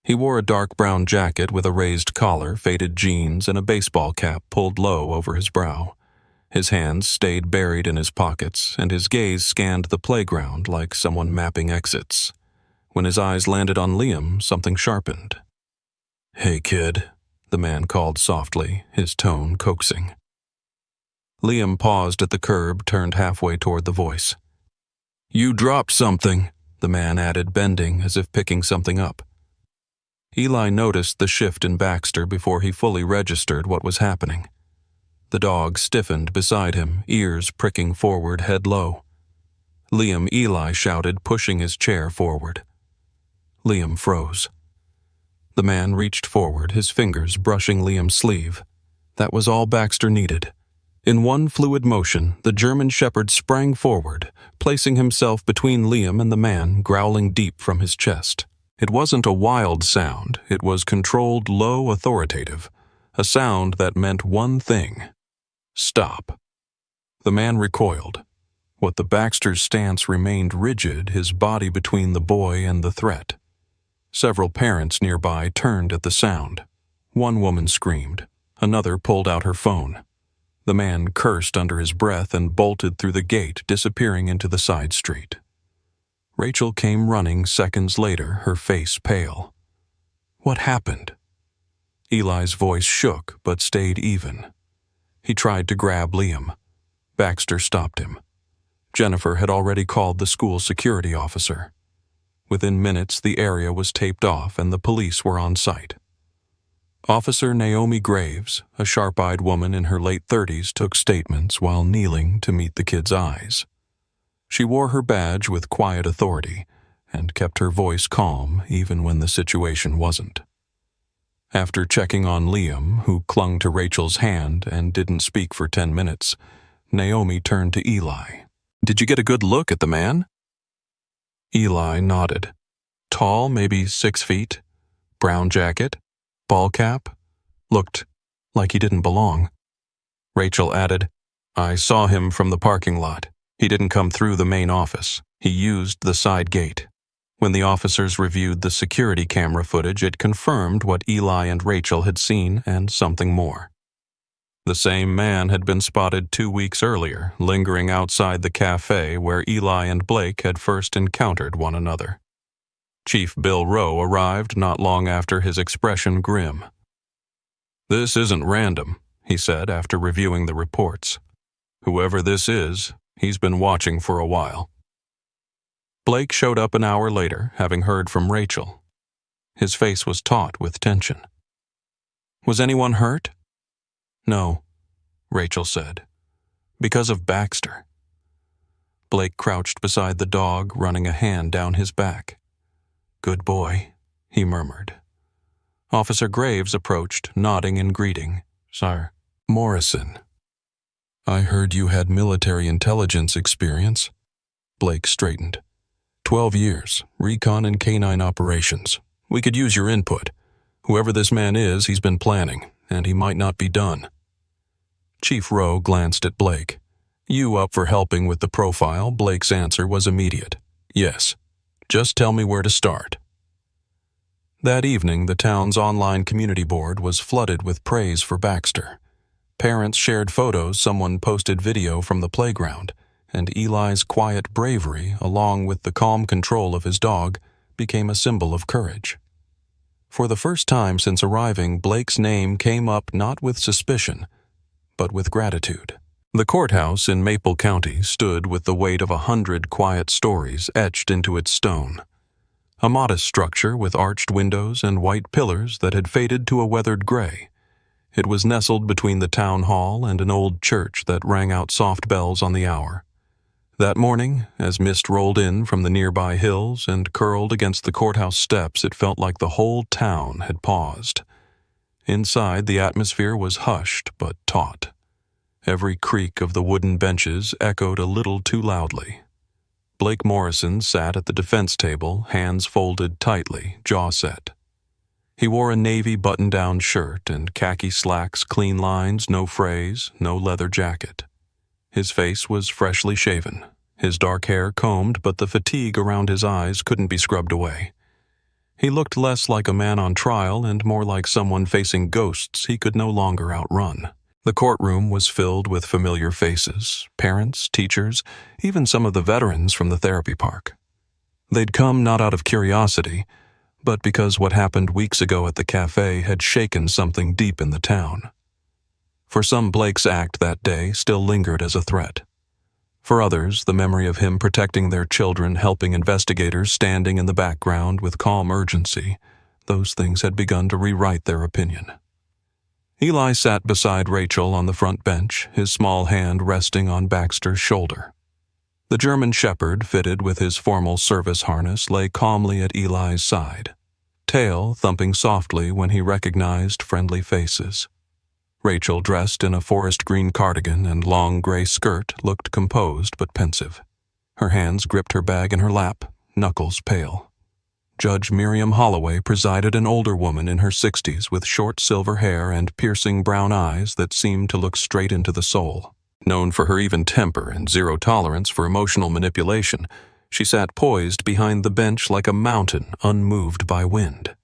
He wore a dark brown jacket with a raised collar, faded jeans, and a baseball cap pulled low over his brow. His hands stayed buried in his pockets, and his gaze scanned the playground like someone mapping exits. When his eyes landed on Liam, something sharpened. "Hey, kid," the man called softly, his tone coaxing. Liam paused at the curb, turned halfway toward the voice. "You dropped something," the man added, bending as if picking something up. Eli noticed the shift in Baxter before he fully registered what was happening. The dog stiffened beside him, ears pricking forward, head low. "Liam," Eli shouted, pushing his chair forward. Liam froze. The man reached forward, his fingers brushing Liam's sleeve. That was all Baxter needed. In one fluid motion, the German shepherd sprang forward, placing himself between Liam and the man, growling deep from his chest. It wasn't a wild sound, it was controlled, low, authoritative. A sound that meant one thing: stop. The man recoiled. What the Baxter's stance remained rigid, his body between the boy and the threat. Several parents nearby turned at the sound. One woman screamed. Another pulled out her phone. The man cursed under his breath and bolted through the gate, disappearing into the side street. Rachel came running seconds later, her face pale. "What happened?" Eli's voice shook but stayed even. He tried to grab Liam. Baxter stopped him. Jennifer had already called the school security officer. Within minutes, the area was taped off and the police were on site. Officer Naomi Graves, a sharp-eyed woman in her late 30s, took statements while kneeling to meet the kid's eyes. She wore her badge with quiet authority and kept her voice calm even when the situation wasn't. After checking on Liam, who clung to Rachel's hand and didn't speak for 10 minutes, Naomi turned to Eli. "Did you get a good look at the man?" Eli nodded. Tall, maybe 6 feet, brown jacket, ball cap, looked like he didn't belong. Rachel added, "I saw him from the parking lot. He didn't come through the main office. He used the side gate." When the officers reviewed the security camera footage, it confirmed what Eli and Rachel had seen and something more. The same man had been spotted 2 weeks earlier, lingering outside the cafe where Eli and Blake had first encountered one another. Chief Bill Rowe arrived not long after, his expression grim. "This isn't random," he said after reviewing the reports. "Whoever this is, he's been watching for a while." Blake showed up an hour later, having heard from Rachel. His face was taut with tension. "Was anyone hurt?" "No," Rachel said. "Because of Baxter." Blake crouched beside the dog, running a hand down his back. "Good boy," he murmured. Officer Graves approached, nodding in greeting. "Sir." "Morrison. I heard you had military intelligence experience." Blake straightened. 12 years, recon and canine operations. We could use your input. Whoever this man is, he's been planning, and he might not be done." Chief Rowe glanced at Blake. "You up for helping with the profile?" Blake's answer was immediate. "Yes. Just tell me where to start." That evening, the town's online community board was flooded with praise for Baxter. Parents shared photos, someone posted video from the playground, and Eli's quiet bravery, along with the calm control of his dog, became a symbol of courage. For the first time since arriving, Blake's name came up not with suspicion, but with gratitude. The courthouse in Maple County stood with the weight of 100 quiet stories etched into its stone. A modest structure with arched windows and white pillars that had faded to a weathered gray. It was nestled between the town hall and an old church that rang out soft bells on the hour. That morning, as mist rolled in from the nearby hills and curled against the courthouse steps, it felt like the whole town had paused. Inside, the atmosphere was hushed but taut. Every creak of the wooden benches echoed a little too loudly. Blake Morrison sat at the defense table, hands folded tightly, jaw set. He wore a navy button-down shirt and khaki slacks, clean lines, no frays, no leather jacket. His face was freshly shaven, his dark hair combed, but the fatigue around his eyes couldn't be scrubbed away. He looked less like a man on trial and more like someone facing ghosts he could no longer outrun. The courtroom was filled with familiar faces, parents, teachers, even some of the veterans from the therapy park. They'd come not out of curiosity, but because what happened weeks ago at the cafe had shaken something deep in the town. For some, Blake's act that day still lingered as a threat. For others, the memory of him protecting their children, helping investigators, standing in the background with calm urgency, those things had begun to rewrite their opinion. Eli sat beside Rachel on the front bench, his small hand resting on Baxter's shoulder. The German shepherd, fitted with his formal service harness, lay calmly at Eli's side, tail thumping softly when he recognized friendly faces. Rachel, dressed in a forest green cardigan and long gray skirt, looked composed but pensive. Her hands gripped her bag in her lap, knuckles pale. Judge Miriam Holloway presided, an older woman in her 60s with short silver hair and piercing brown eyes that seemed to look straight into the soul. Known for her even temper and zero tolerance for emotional manipulation, she sat poised behind the bench like a mountain unmoved by wind.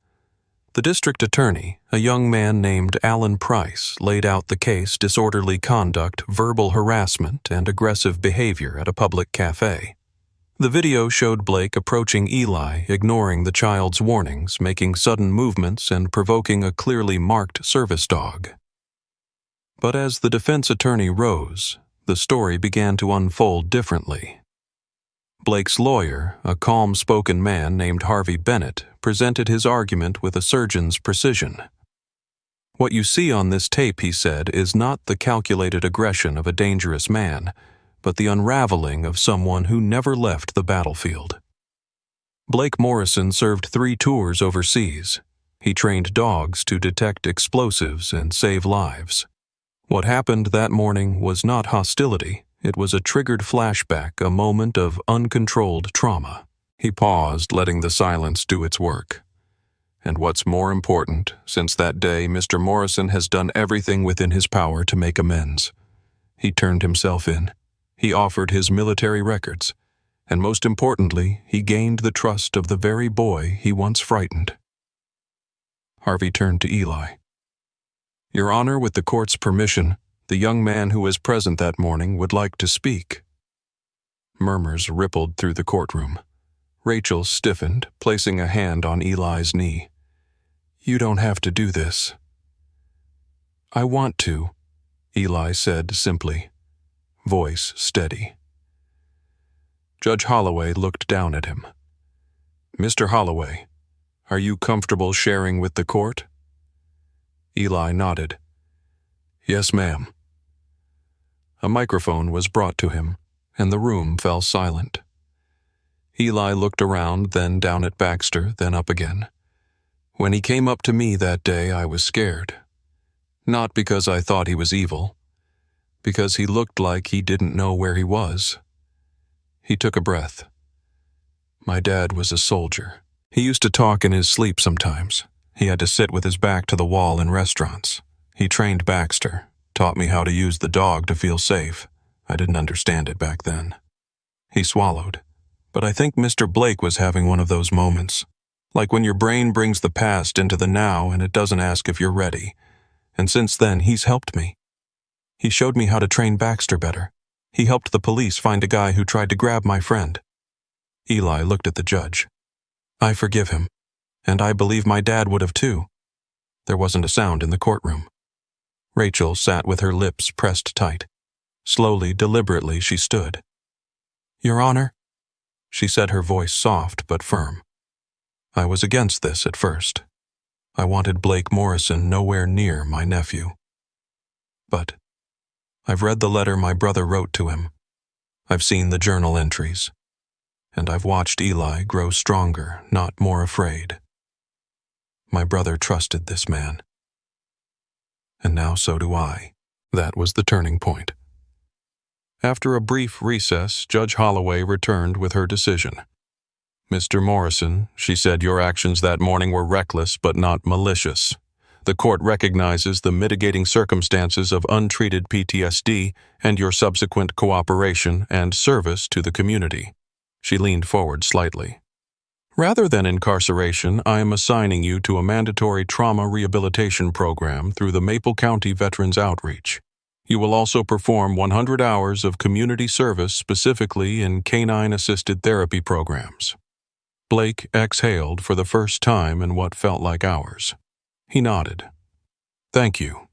The district attorney, a young man named Alan Price, laid out the case: disorderly conduct, verbal harassment, and aggressive behavior at a public cafe. The video showed Blake approaching Eli, ignoring the child's warnings, making sudden movements, and provoking a clearly marked service dog. But as the defense attorney rose, the story began to unfold differently. Blake's lawyer, a calm-spoken man named Harvey Bennett, presented his argument with a surgeon's precision. "What you see on this tape," he said, "is not the calculated aggression of a dangerous man, but the unraveling of someone who never left the battlefield." Blake Morrison served 3 tours overseas. He trained dogs to detect explosives and save lives. What happened that morning was not hostility. It was a triggered flashback, a moment of uncontrolled trauma. He paused, letting the silence do its work. "And what's more important, since that day, Mr. Morrison has done everything within his power to make amends. He turned himself in. He offered his military records. And most importantly, he gained the trust of the very boy he once frightened." Harvey turned to Eli. "Your Honor, with the court's permission, the young man who was present that morning would like to speak." Murmurs rippled through the courtroom. Rachel stiffened, placing a hand on Eli's knee. "You don't have to do this." "I want to," Eli said simply, voice steady. Judge Holloway looked down at him. "Mr. Holloway, are you comfortable sharing with the court?" Eli nodded. "Yes, ma'am." A microphone was brought to him, and the room fell silent. Eli looked around, then down at Baxter, then up again. "When he came up to me that day, I was scared. Not because I thought he was evil, because he looked like he didn't know where he was." He took a breath. "My dad was a soldier. He used to talk in his sleep sometimes. He had to sit with his back to the wall in restaurants. He trained Baxter, taught me how to use the dog to feel safe. I didn't understand it back then." He swallowed. "But I think Mr. Blake was having one of those moments, like when your brain brings the past into the now and it doesn't ask if you're ready. And since then, he's helped me. He showed me how to train Baxter better. He helped the police find a guy who tried to grab my friend." Eli looked at the judge. "I forgive him, and I believe my dad would have too." There wasn't a sound in the courtroom. Rachel sat with her lips pressed tight. Slowly, deliberately, she stood. "Your Honor," she said, her voice soft but firm. "I was against this at first. I wanted Blake Morrison nowhere near my nephew. But I've read the letter my brother wrote to him. I've seen the journal entries. And I've watched Eli grow stronger, not more afraid. My brother trusted this man. And now so do I." That was the turning point. After a brief recess, Judge Holloway returned with her decision. "Mr. Morrison," she said, "your actions that morning were reckless but not malicious. The court recognizes the mitigating circumstances of untreated PTSD and your subsequent cooperation and service to the community." She leaned forward slightly. "Rather than incarceration, I am assigning you to a mandatory trauma rehabilitation program through the Maple County Veterans Outreach. You will also perform 100 hours of community service, specifically in canine-assisted therapy programs." Blake exhaled for the first time in what felt like hours. He nodded. "Thank you,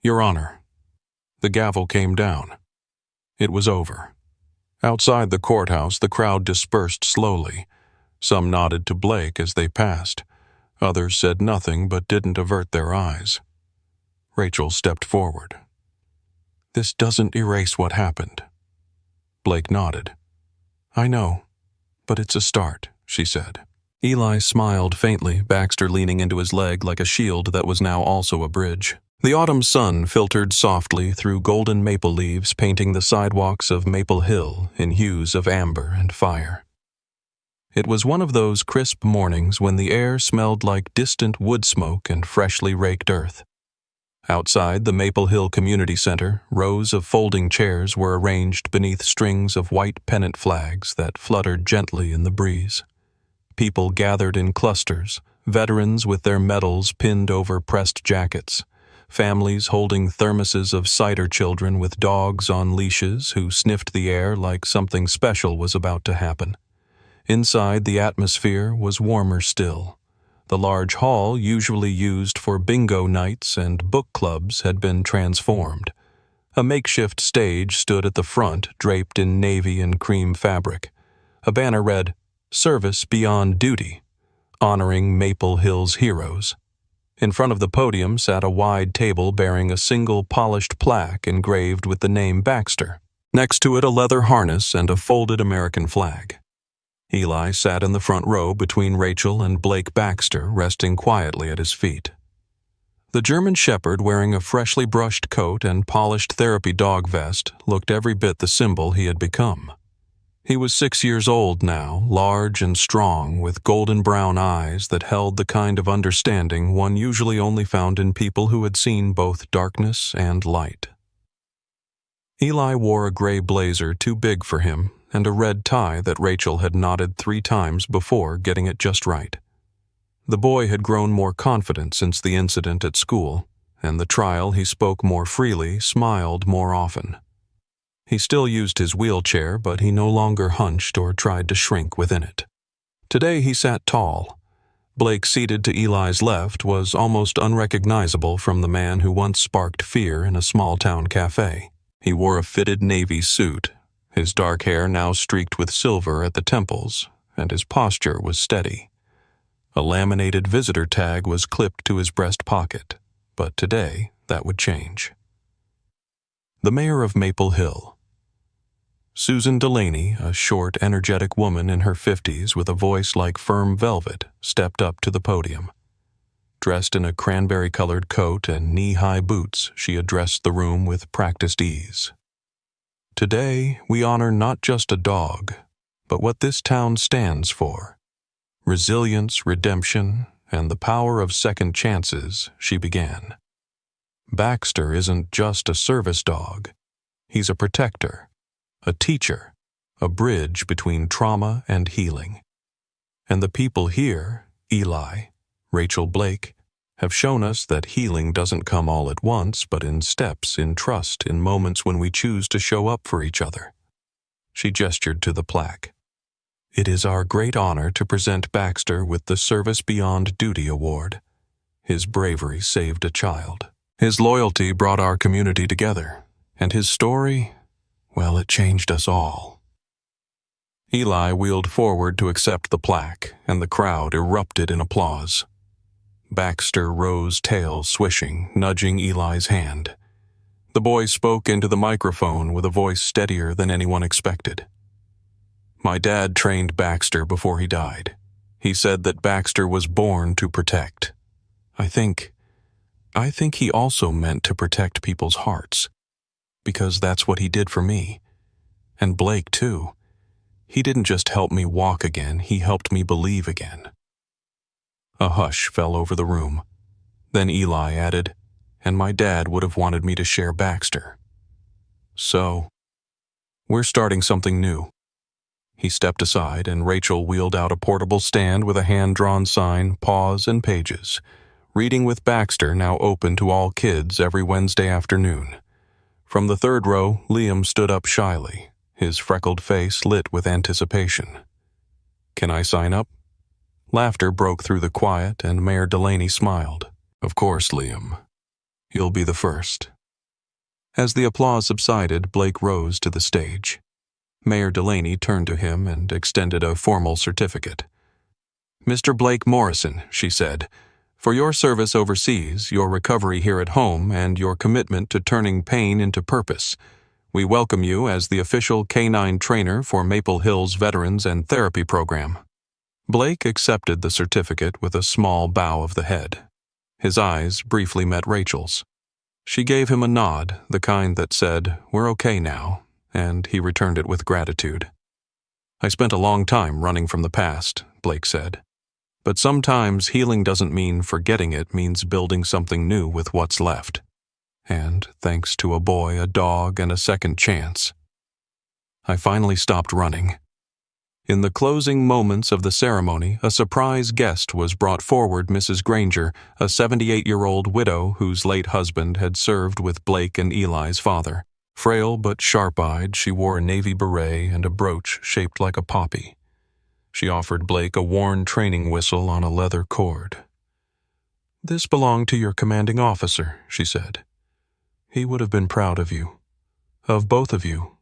Your Honor." The gavel came down. It was over. Outside the courthouse, the crowd dispersed slowly. Some nodded to Blake as they passed. Others said nothing but didn't avert their eyes. Rachel stepped forward. "This doesn't erase what happened." Blake nodded. "I know, but it's a start," she said. Eli smiled faintly, Baxter leaning into his leg like a shield that was now also a bridge. The autumn sun filtered softly through golden maple leaves, painting the sidewalks of Maple Hill in hues of amber and fire. It was one of those crisp mornings when the air smelled like distant wood smoke and freshly raked earth. Outside the Maple Hill Community Center, rows of folding chairs were arranged beneath strings of white pennant flags that fluttered gently in the breeze. People gathered in clusters, veterans with their medals pinned over pressed jackets, families holding thermoses of cider, children with dogs on leashes who sniffed the air like something special was about to happen. Inside, the atmosphere was warmer still. The large hall, usually used for bingo nights and book clubs, had been transformed. A makeshift stage stood at the front, draped in navy and cream fabric. A banner read, "Service Beyond Duty," honoring Maple Hill's heroes. In front of the podium sat a wide table bearing a single polished plaque engraved with the name Baxter. Next to it, a leather harness and a folded American flag. Eli sat in the front row between Rachel and Blake Baxter, resting quietly at his feet. The German shepherd, wearing a freshly brushed coat and polished therapy dog vest, looked every bit the symbol he had become. He was 6 years old now, large and strong, with golden brown eyes that held the kind of understanding one usually only found in people who had seen both darkness and light. Eli wore a gray blazer too big for him and a red tie that Rachel had knotted 3 times before, getting it just right. The boy had grown more confident since the incident at school, and the trial he spoke more freely, smiled more often. He still used his wheelchair, but he no longer hunched or tried to shrink within it. Today he sat tall. Blake, seated to Eli's left, was almost unrecognizable from the man who once sparked fear in a small-town cafe. He wore a fitted navy suit, his dark hair now streaked with silver at the temples, and his posture was steady. A laminated visitor tag was clipped to his breast pocket, but today that would change. The mayor of Maple Hill. Susan Delaney, a short, energetic woman in her 50s with a voice like firm velvet, stepped up to the podium. Dressed in a cranberry-colored coat and knee-high boots, she addressed the room with practiced ease. Today, we honor not just a dog, but what this town stands for. Resilience, redemption, and the power of second chances, she began. Baxter isn't just a service dog. He's a protector, a teacher, a bridge between trauma and healing. And the people here, Eli, Rachel, Blake, have shown us that healing doesn't come all at once, but in steps, in trust, in moments when we choose to show up for each other. She gestured to the plaque. It is our great honor to present Baxter with the Service Beyond Duty Award. His bravery saved a child. His loyalty brought our community together, and his story, well, it changed us all. Eli wheeled forward to accept the plaque, and the crowd erupted in applause. Baxter rose, tail swishing, nudging Eli's hand. The boy spoke into the microphone with a voice steadier than anyone expected. My dad trained Baxter before he died. He said that Baxter was born to protect. I think he also meant to protect people's hearts, because that's what he did for me. And Blake, too. He didn't just help me walk again, he helped me believe again. A hush fell over the room. Then Eli added, and my dad would have wanted me to share Baxter. So, we're starting something new. He stepped aside, and Rachel wheeled out a portable stand with a hand-drawn sign, Pause and Pages. Reading with Baxter now open to all kids every Wednesday afternoon. From the third row, Liam stood up shyly, his freckled face lit with anticipation. Can I sign up? Laughter broke through the quiet, and Mayor Delaney smiled. Of course, Liam. You'll be the first. As the applause subsided, Blake rose to the stage. Mayor Delaney turned to him and extended a formal certificate. Mr. Blake Morrison, she said, for your service overseas, your recovery here at home, and your commitment to turning pain into purpose, we welcome you as the official canine trainer for Maple Hill's Veterans and Therapy Program. Blake accepted the certificate with a small bow of the head. His eyes briefly met Rachel's. She gave him a nod, the kind that said, "We're okay now," and he returned it with gratitude. I spent a long time running from the past, Blake said. But sometimes healing doesn't mean forgetting, it means building something new with what's left. And thanks to a boy, a dog, and a second chance, I finally stopped running. In the closing moments of the ceremony, a surprise guest was brought forward. Mrs. Granger, a 78-year-old widow whose late husband had served with Blake and Eli's father. Frail but sharp-eyed, she wore a navy beret and a brooch shaped like a poppy. She offered Blake a worn training whistle on a leather cord. "This belonged to your commanding officer," she said. "He would have been proud of you. Of both of you."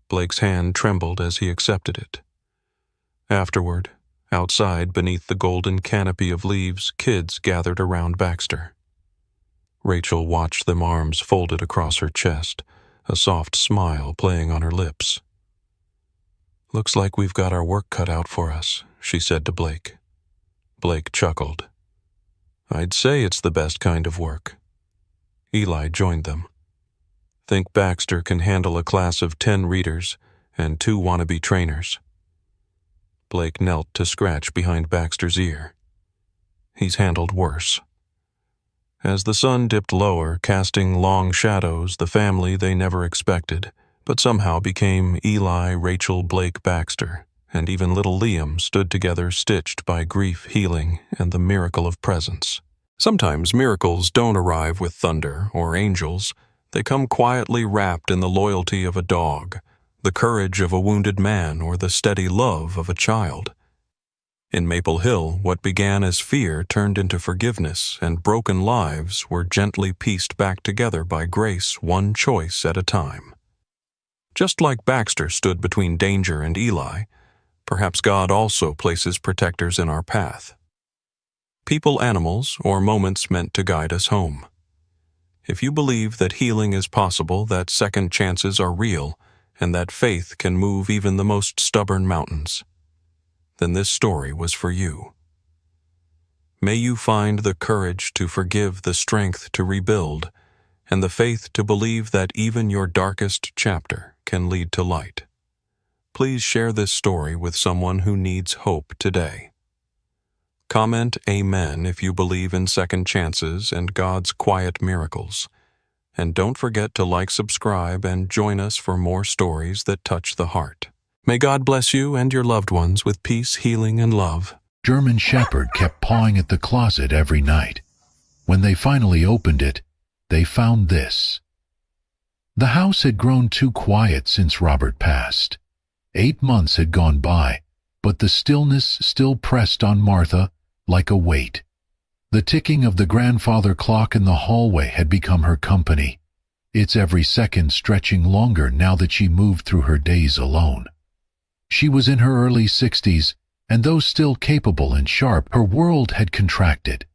Blake's hand trembled as he accepted it. Afterward, Outside, beneath the golden canopy of leaves, kids gathered around Baxter. Rachel watched them, arms folded across her chest, a soft smile playing on her lips. "Looks like we've got our work cut out for us," she said to Blake. Blake chuckled. "I'd say it's the best kind of work." Eli joined them. "Think Baxter can handle a class of 10 readers and 2 wannabe trainers?" Blake knelt to scratch behind Baxter's ear. "He's handled worse." As the sun dipped lower, casting long shadows, the family they never expected, but somehow became Eli, Rachel, Blake, Baxter, and even little Liam stood together, stitched by grief, healing, and the miracle of presence. Sometimes miracles don't arrive with thunder or angels. They come quietly wrapped in the loyalty of a dog, the courage of a wounded man, or the steady love of a child. In Maple Hill, what began as fear turned into forgiveness, and broken lives were gently pieced back together by grace, one choice at a time. Just like Baxter stood between danger and Eli, perhaps God also places protectors in our path. People, animals, or moments meant to guide us home. If you believe that healing is possible, that second chances are real, and that faith can move even the most stubborn mountains, then this story was for you. May you find the courage to forgive, the strength to rebuild, and the faith to believe that even your darkest chapter can lead to light. Please share this story with someone who needs hope today. Comment Amen if you believe in second chances and God's quiet miracles. And don't forget to like, subscribe, and join us for more stories that touch the heart. May God bless you and your loved ones with peace, healing, and love. German Shepherd kept pawing at the closet every night. When they finally opened it, they found this. The house had grown too quiet since Robert passed. 8 months had gone by, but the stillness still pressed on Martha like a weight. The ticking of the grandfather clock in the hallway had become her company, its every second stretching longer now that she moved through her days alone. She was in her early 60s, and though still capable and sharp, her world had contracted.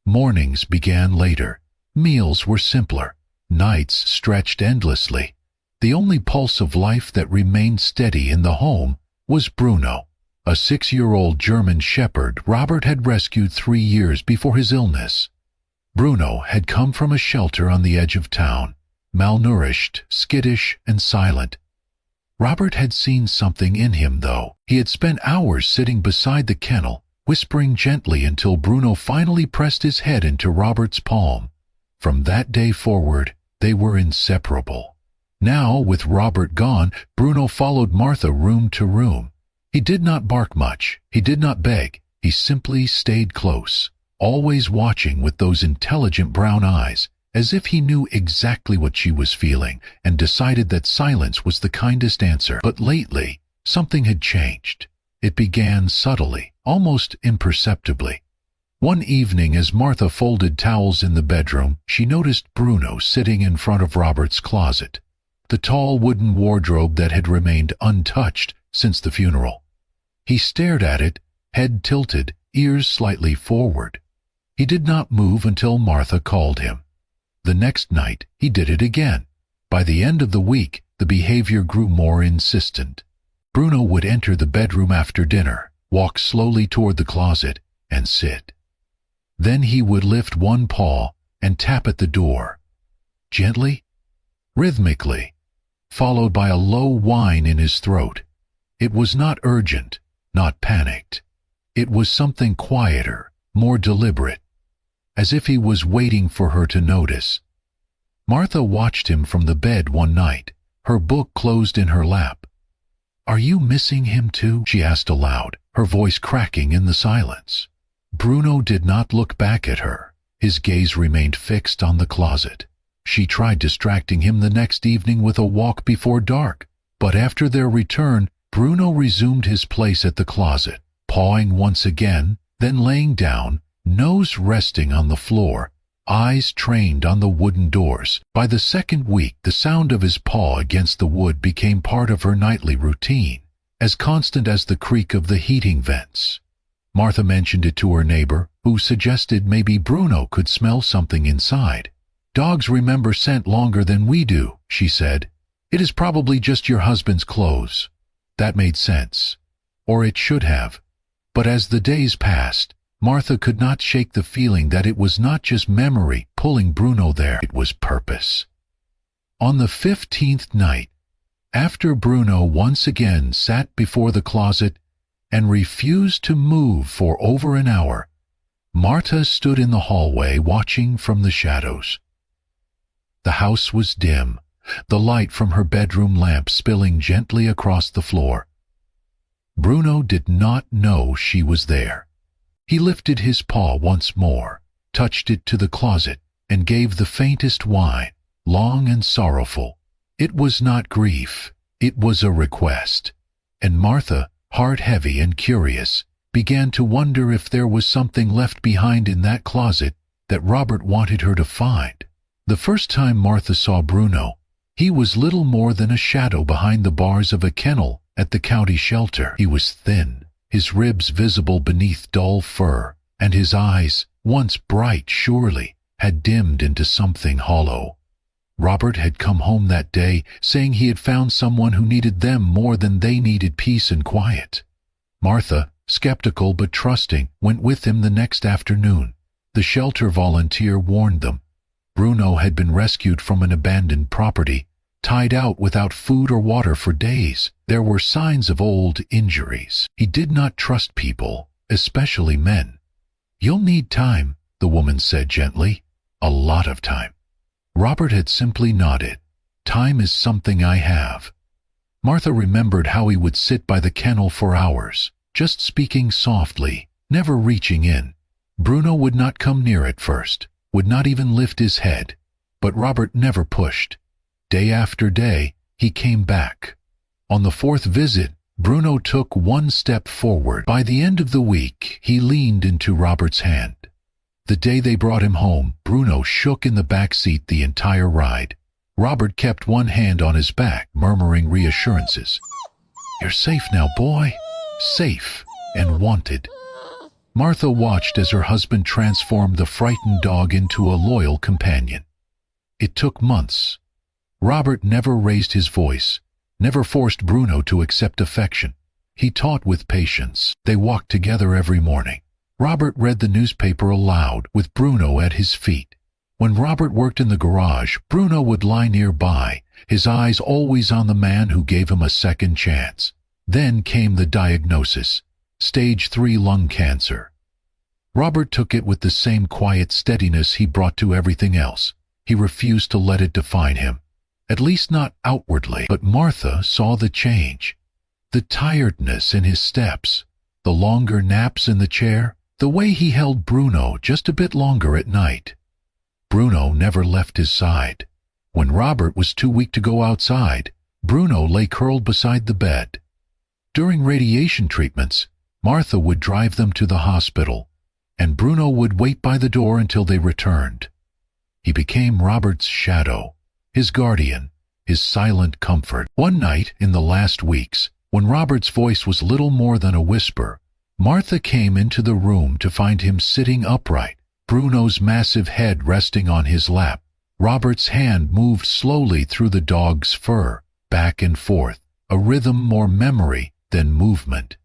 Mornings began later, meals were simpler, nights stretched endlessly. The only pulse of life that remained steady in the home was Bruno, a 6-year-old German Shepherd Robert had rescued 3 years before his illness. Bruno had come from a shelter on the edge of town, malnourished, skittish, and silent. Robert had seen something in him, though. He had spent hours sitting beside the kennel, whispering gently until Bruno finally pressed his head into Robert's palm. From that day forward, they were inseparable. Now, with Robert gone, Bruno followed Martha room to room. He did not bark much, he did not beg, he simply stayed close, always watching with those intelligent brown eyes, as if he knew exactly what she was feeling and decided that silence was the kindest answer. But lately, something had changed. It began subtly, almost imperceptibly. One evening, as Martha folded towels in the bedroom, she noticed Bruno sitting in front of Robert's closet, the tall wooden wardrobe that had remained untouched since the funeral. He stared at it, head tilted, ears slightly forward. He did not move until Martha called him. The next night, he did it again. By the end of the week, the behavior grew more insistent. Bruno would enter the bedroom after dinner, walk slowly toward the closet, and sit. Then he would lift one paw and tap at the door, gently, rhythmically, followed by a low whine in his throat. It was not urgent, not panicked. It was something quieter, more deliberate, as if he was waiting for her to notice. Martha watched him from the bed one night, her book closed in her lap. "Are you missing him too?" she asked aloud, her voice cracking in the silence. Bruno did not look back at her. His gaze remained fixed on the closet. She tried distracting him the next evening with a walk before dark, but after their return, Bruno resumed his place at the closet, pawing once again, then laying down, nose resting on the floor, eyes trained on the wooden doors. By the second week, the sound of his paw against the wood became part of her nightly routine, as constant as the creak of the heating vents. Martha mentioned it to her neighbor, who suggested maybe Bruno could smell something inside. "Dogs remember scent longer than we do," she said. "It is probably just your husband's clothes." That made sense. Or it should have. But as the days passed, Martha could not shake the feeling that it was not just memory pulling Bruno there, it was purpose. On the 15th night, after Bruno once again sat before the closet and refused to move for over an hour, Martha stood in the hallway watching from the shadows. The house was dim, the light from her bedroom lamp spilling gently across the floor. Bruno did not know she was there. He lifted his paw once more, touched it to the closet, and gave the faintest whine, long and sorrowful. It was not grief, it was a request. And Martha, heart-heavy and curious, began to wonder if there was something left behind in that closet that Robert wanted her to find. The first time Martha saw Bruno, he was little more than a shadow behind the bars of a kennel at the county shelter. He was thin, his ribs visible beneath dull fur, and his eyes, once bright surely, had dimmed into something hollow. Robert had come home that day saying he had found someone who needed them more than they needed peace and quiet. Martha, skeptical but trusting, went with him the next afternoon. The shelter volunteer warned them. Bruno had been rescued from an abandoned property, tied out without food or water for days. There were signs of old injuries. He did not trust people, especially men. "You'll need time," the woman said gently. "A lot of time." Robert had simply nodded. "Time is something I have." Martha remembered how he would sit by the kennel for hours, just speaking softly, never reaching in. Bruno would not come near at first, would not even lift his head, but Robert never pushed. Day after day, he came back. On the fourth visit, Bruno took one step forward. By the end of the week, he leaned into Robert's hand. The day they brought him home, Bruno shook in the back seat the entire ride. Robert kept one hand on his back, murmuring reassurances. "You're safe now, boy. Safe and wanted." Martha watched as her husband transformed the frightened dog into a loyal companion. It took months. Robert never raised his voice, never forced Bruno to accept affection. He taught with patience. They walked together every morning. Robert read the newspaper aloud with Bruno at his feet. When Robert worked in the garage, Bruno would lie nearby, his eyes always on the man who gave him a second chance. Then came the diagnosis: Stage 3 lung cancer. Robert took it with the same quiet steadiness he brought to everything else. He refused to let it define him, at least not outwardly. But Martha saw the change. The tiredness in his steps, the longer naps in the chair, the way he held Bruno just a bit longer at night. Bruno never left his side. When Robert was too weak to go outside, Bruno lay curled beside the bed. During radiation treatments, Martha would drive them to the hospital, and Bruno would wait by the door until they returned. He became Robert's shadow, his guardian, his silent comfort. One night in the last weeks, when Robert's voice was little more than a whisper, Martha came into the room to find him sitting upright, Bruno's massive head resting on his lap. Robert's hand moved slowly through the dog's fur, back and forth, a rhythm more memory than movement.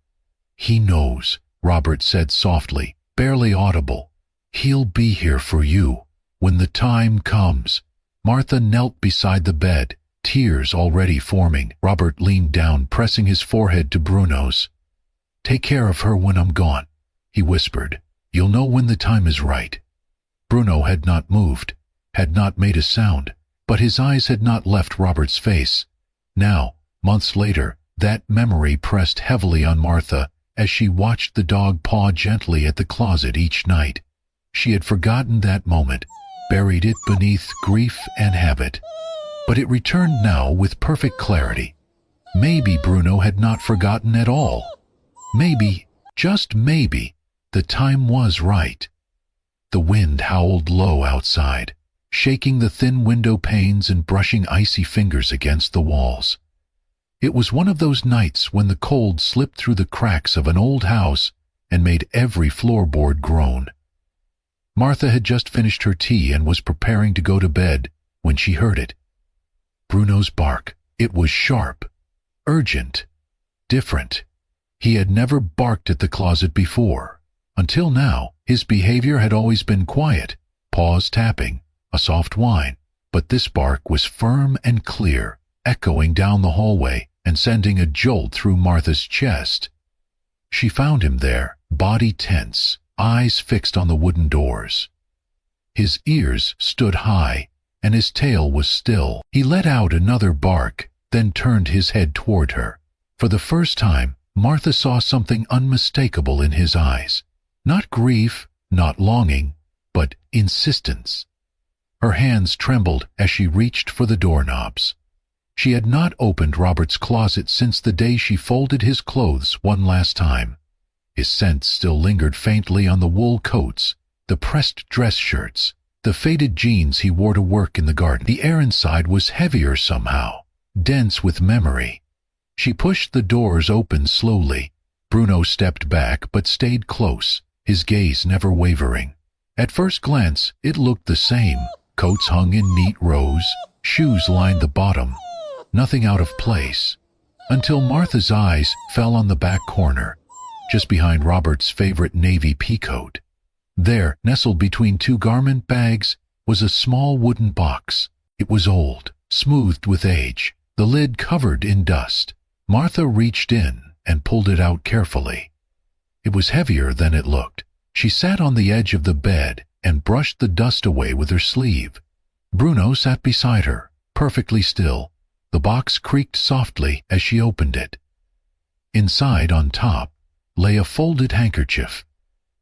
"He knows," Robert said softly, barely audible. "He'll be here for you when the time comes." Martha knelt beside the bed, tears already forming. Robert leaned down, pressing his forehead to Bruno's. "Take care of her when I'm gone," he whispered. "You'll know when the time is right." Bruno had not moved, had not made a sound, but his eyes had not left Robert's face. Now, months later, that memory pressed heavily on Martha as she watched the dog paw gently at the closet each night. She had forgotten that moment, buried it beneath grief and habit. But it returned now with perfect clarity. Maybe Bruno had not forgotten at all. Maybe, just maybe, the time was right. The wind howled low outside, shaking the thin window panes and brushing icy fingers against the walls. It was one of those nights when the cold slipped through the cracks of an old house and made every floorboard groan. Martha had just finished her tea and was preparing to go to bed when she heard it. Bruno's bark. It was sharp, urgent, different. He had never barked at the closet before. Until now, his behavior had always been quiet, paws tapping, a soft whine, but this bark was firm and clear, echoing down the hallway and sending a jolt through Martha's chest. She found him there, body tense, eyes fixed on the wooden doors. His ears stood high, and his tail was still. He let out another bark, then turned his head toward her. For the first time, Martha saw something unmistakable in his eyes. Not grief, not longing, but insistence. Her hands trembled as she reached for the doorknobs. She had not opened Robert's closet since the day she folded his clothes one last time. His scent still lingered faintly on the wool coats, the pressed dress shirts, the faded jeans he wore to work in the garden. The air inside was heavier somehow, dense with memory. She pushed the doors open slowly. Bruno stepped back but stayed close, his gaze never wavering. At first glance, it looked the same. Coats hung in neat rows, shoes lined the bottom, nothing out of place, until Martha's eyes fell on the back corner, just behind Robert's favorite navy peacoat. There, nestled between two garment bags, was a small wooden box. It was old, smoothed with age, the lid covered in dust. Martha reached in and pulled it out carefully. It was heavier than it looked. She sat on the edge of the bed and brushed the dust away with her sleeve. Bruno sat beside her, perfectly still. The box creaked softly as she opened it. Inside, on top, lay a folded handkerchief.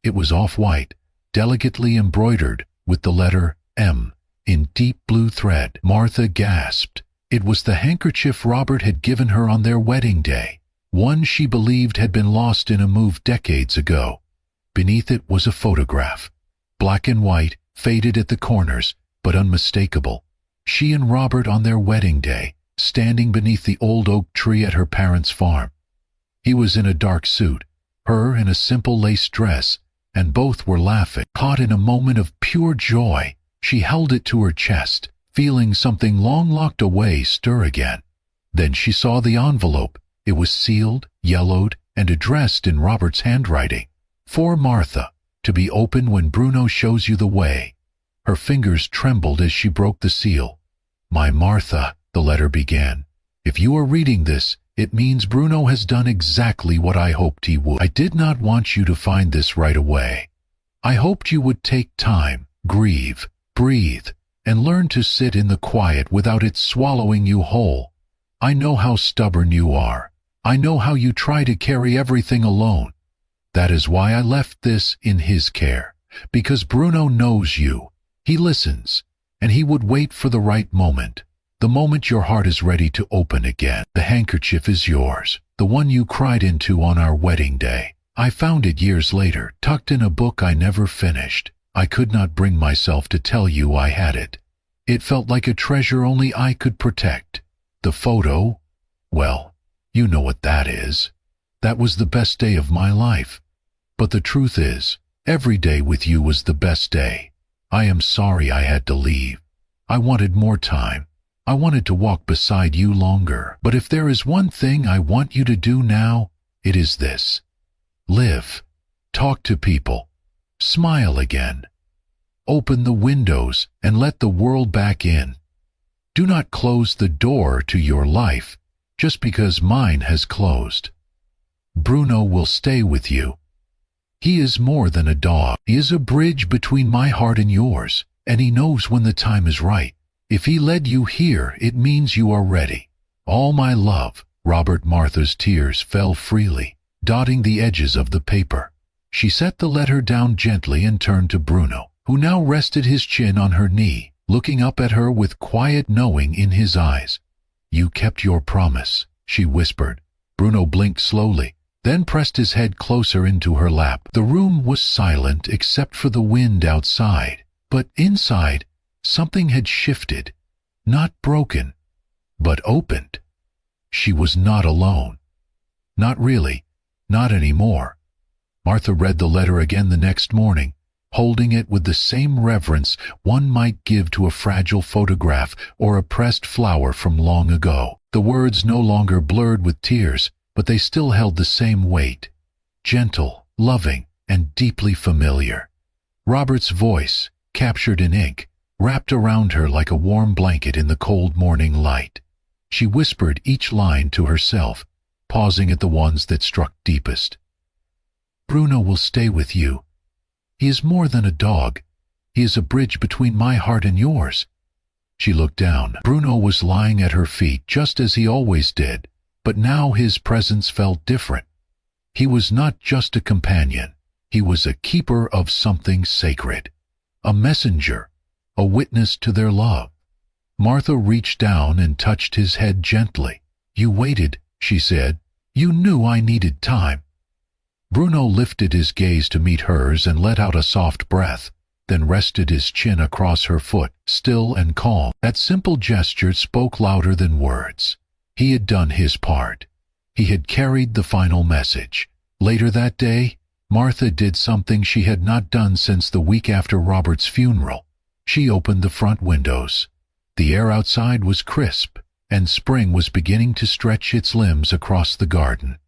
It was off-white, delicately embroidered with the letter M in deep blue thread. Martha gasped. It was the handkerchief Robert had given her on their wedding day, one she believed had been lost in a move decades ago. Beneath it was a photograph, black and white, faded at the corners, but unmistakable. She and Robert on their wedding day, standing beneath the old oak tree at her parents' farm. He was in a dark suit, her in a simple lace dress, and both were laughing. Caught in a moment of pure joy, she held it to her chest, feeling something long locked away stir again. Then she saw the envelope. It was sealed, yellowed, and addressed in Robert's handwriting. For Martha, to be open when Bruno shows you the way. Her fingers trembled as she broke the seal. My Martha, the letter began. If you are reading this, it means Bruno has done exactly what I hoped he would. I did not want you to find this right away. I hoped you would take time, grieve, breathe, and learn to sit in the quiet without it swallowing you whole. I know how stubborn you are. I know how you try to carry everything alone. That is why I left this in his care, because Bruno knows you. He listens, and he would wait for the right moment, the moment your heart is ready to open again. The handkerchief is yours, the one you cried into on our wedding day. I found it years later, tucked in a book I never finished. I could not bring myself to tell you I had it. It felt like a treasure only I could protect. The photo, well, you know what that is. That was the best day of my life. But the truth is, every day with you was the best day. I am sorry I had to leave. I wanted more time. I wanted to walk beside you longer. But if there is one thing I want you to do now, it is this. Live. Talk to people. Smile again. Open the windows and let the world back in. Do not close the door to your life just because mine has closed. Bruno will stay with you. He is more than a dog. He is a bridge between my heart and yours, and he knows when the time is right. If he led you here, it means you are ready. All my love. Robert. Martha's tears fell freely, dotting the edges of the paper. She set the letter down gently and turned to Bruno, who now rested his chin on her knee, looking up at her with quiet knowing in his eyes. You kept your promise, she whispered. Bruno blinked slowly, then pressed his head closer into her lap. The room was silent except for the wind outside, but inside, something had shifted, not broken, but opened. She was not alone. Not really, not anymore. Martha read the letter again the next morning, holding it with the same reverence one might give to a fragile photograph or a pressed flower from long ago. The words no longer blurred with tears, but they still held the same weight, gentle, loving, and deeply familiar. Robert's voice, captured in ink, wrapped around her like a warm blanket in the cold morning light. She whispered each line to herself, pausing at the ones that struck deepest. "Bruno will stay with you. He is more than a dog. He is a bridge between my heart and yours." She looked down. Bruno was lying at her feet just as he always did, but now his presence felt different. He was not just a companion. He was a keeper of something sacred, a messenger, a witness to their love. Martha reached down and touched his head gently. "You waited," she said. "You knew I needed time." Bruno lifted his gaze to meet hers and let out a soft breath, then rested his chin across her foot, still and calm. That simple gesture spoke louder than words. He had done his part. He had carried the final message. Later that day, Martha did something she had not done since the week after Robert's funeral. She opened the front windows. The air outside was crisp, and spring was beginning to stretch its limbs across the garden.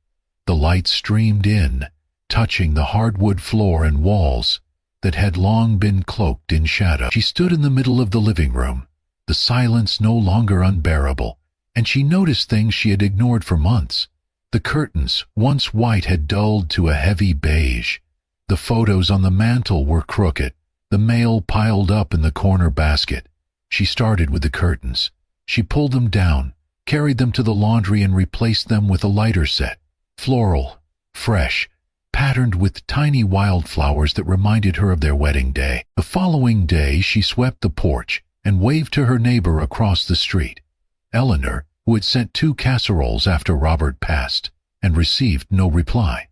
The light streamed in, touching the hardwood floor and walls that had long been cloaked in shadow. She stood in the middle of the living room, the silence no longer unbearable, and she noticed things she had ignored for months. The curtains, once white, had dulled to a heavy beige. The photos on the mantel were crooked, the mail piled up in the corner basket. She started with the curtains. She pulled them down, carried them to the laundry, and replaced them with a lighter set, floral, fresh, patterned with tiny wildflowers that reminded her of their wedding day. The following day she swept the porch and waved to her neighbor across the street, Eleanor, who had sent 2 casseroles after Robert passed, and received no reply.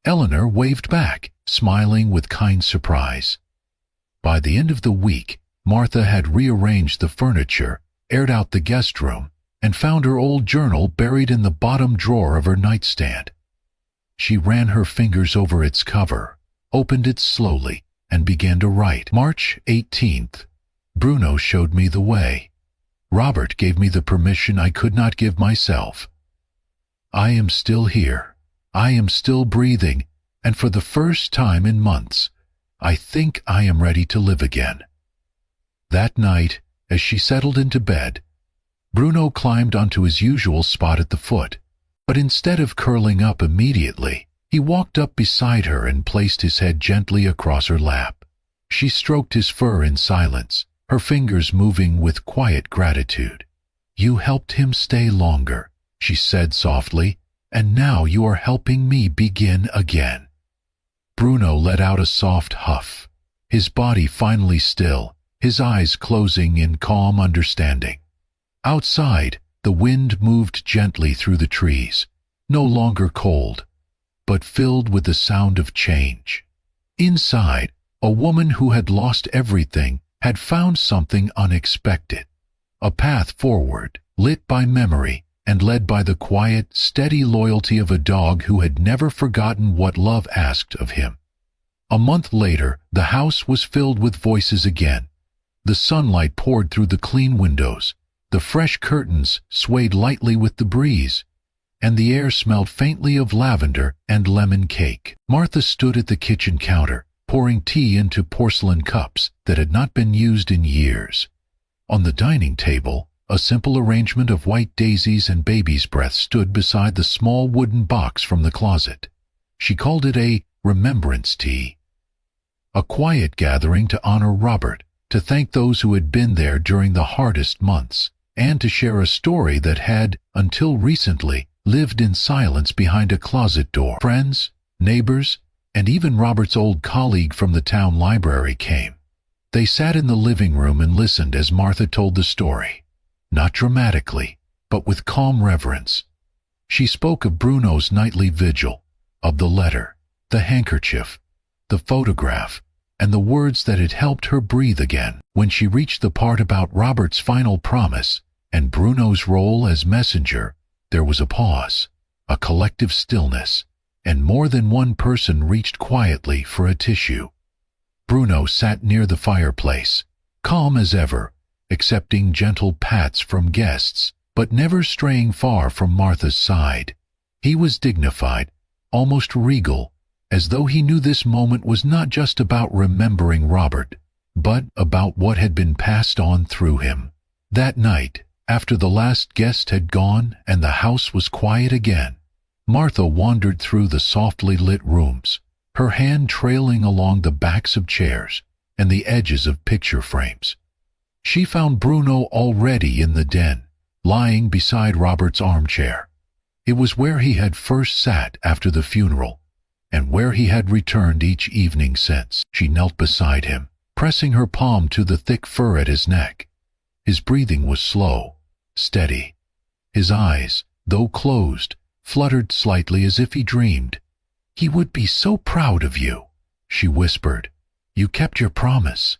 Eleanor waved back, smiling with kind surprise. By the end of the week, Martha had rearranged the furniture, aired out the guest room, and found her old journal buried in the bottom drawer of her nightstand. She ran her fingers over its cover, opened it slowly, and began to write. March 18th. Bruno showed me the way. Robert gave me the permission I could not give myself. I am still here. I am still breathing, and for the first time in months, I think I am ready to live again. That night, as she settled into bed, Bruno climbed onto his usual spot at the foot, but instead of curling up immediately, he walked up beside her and placed his head gently across her lap. She stroked his fur in silence, her fingers moving with quiet gratitude. "You helped him stay longer," she said softly, "and now you are helping me begin again." Bruno let out a soft huff, his body finally still, his eyes closing in calm understanding. Outside, the wind moved gently through the trees, no longer cold, but filled with the sound of change. Inside, a woman who had lost everything had found something unexpected, a path forward, lit by memory and led by the quiet, steady loyalty of a dog who had never forgotten what love asked of him. A month later, the house was filled with voices again. The sunlight poured through the clean windows, the fresh curtains swayed lightly with the breeze, and the air smelled faintly of lavender and lemon cake. Martha stood at the kitchen counter, pouring tea into porcelain cups that had not been used in years. On the dining table, a simple arrangement of white daisies and baby's breath stood beside the small wooden box from the closet. She called it a remembrance tea, a quiet gathering to honor Robert, to thank those who had been there during the hardest months, and to share a story that had, until recently, lived in silence behind a closet door. Friends, neighbors, and even Robert's old colleague from the town library came. They sat in the living room and listened as Martha told the story, not dramatically, but with calm reverence. She spoke of Bruno's nightly vigil, of the letter, the handkerchief, the photograph, and the words that had helped her breathe again. When she reached the part about Robert's final promise and Bruno's role as messenger, There was a pause, a collective stillness, and more than one person reached quietly for a tissue. Bruno sat near the fireplace, calm as ever, accepting gentle pats from guests, but never straying far from Martha's side. He was dignified, almost regal, as though he knew this moment was not just about remembering Robert, but about what had been passed on through him. That night, after the last guest had gone and the house was quiet again, Martha wandered through the softly lit rooms, her hand trailing along the backs of chairs and the edges of picture frames. She found Bruno already in the den, lying beside Robert's armchair. It was where he had first sat after the funeral, and where he had returned each evening since. She knelt beside him, pressing her palm to the thick fur at his neck. His breathing was slow, steady. His eyes, though closed, fluttered slightly as if he dreamed. "He would be so proud of you," she whispered. "You kept your promise."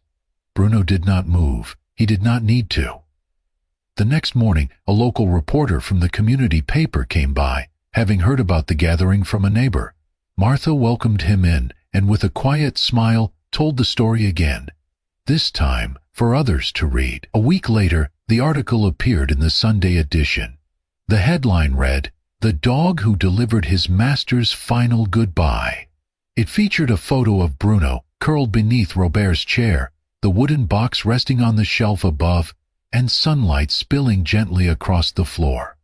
Bruno did not move. He did not need to. The next morning, a local reporter from the community paper came by, having heard about the gathering from a neighbor. Martha welcomed him in, and with a quiet smile told the story again, this time for others to read. A week later, the article appeared in the Sunday edition. The headline read, "The Dog Who Delivered His Master's Final Goodbye." It featured a photo of Bruno, curled beneath Robert's chair, the wooden box resting on the shelf above, and sunlight spilling gently across the floor.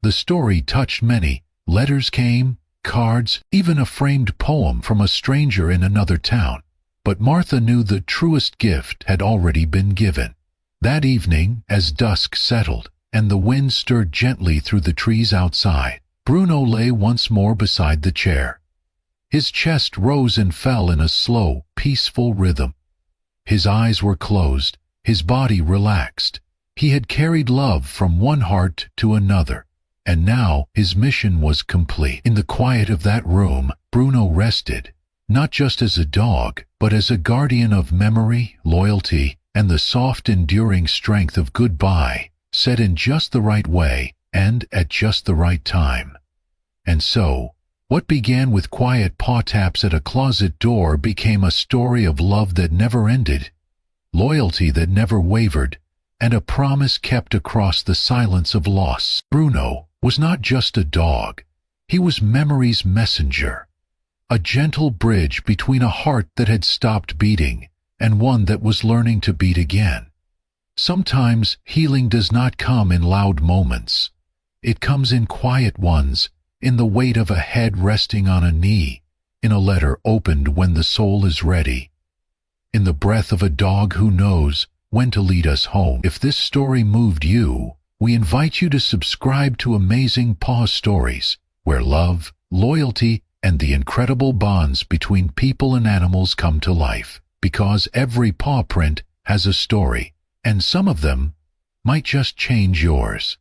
The story touched many. Letters came, cards, even a framed poem from a stranger in another town. But Martha knew the truest gift had already been given. That evening, as dusk settled, and the wind stirred gently through the trees outside, Bruno lay once more beside the chair. His chest rose and fell in a slow, peaceful rhythm. His eyes were closed, his body relaxed. He had carried love from one heart to another, and now his mission was complete. In the quiet of that room, Bruno rested, not just as a dog, but as a guardian of memory, loyalty, and the soft, enduring strength of goodbye, said in just the right way and at just the right time. And so, what began with quiet paw taps at a closet door became a story of love that never ended, loyalty that never wavered, and a promise kept across the silence of loss. Bruno was not just a dog. He was memory's messenger, a gentle bridge between a heart that had stopped beating and one that was learning to beat again. Sometimes healing does not come in loud moments. It comes in quiet ones, in the weight of a head resting on a knee, in a letter opened when the soul is ready, in the breath of a dog who knows when to lead us home. If this story moved you, we invite you to subscribe to Amazing Paw Stories, where love, loyalty, and the incredible bonds between people and animals come to life, because every paw print has a story, and some of them might just change yours.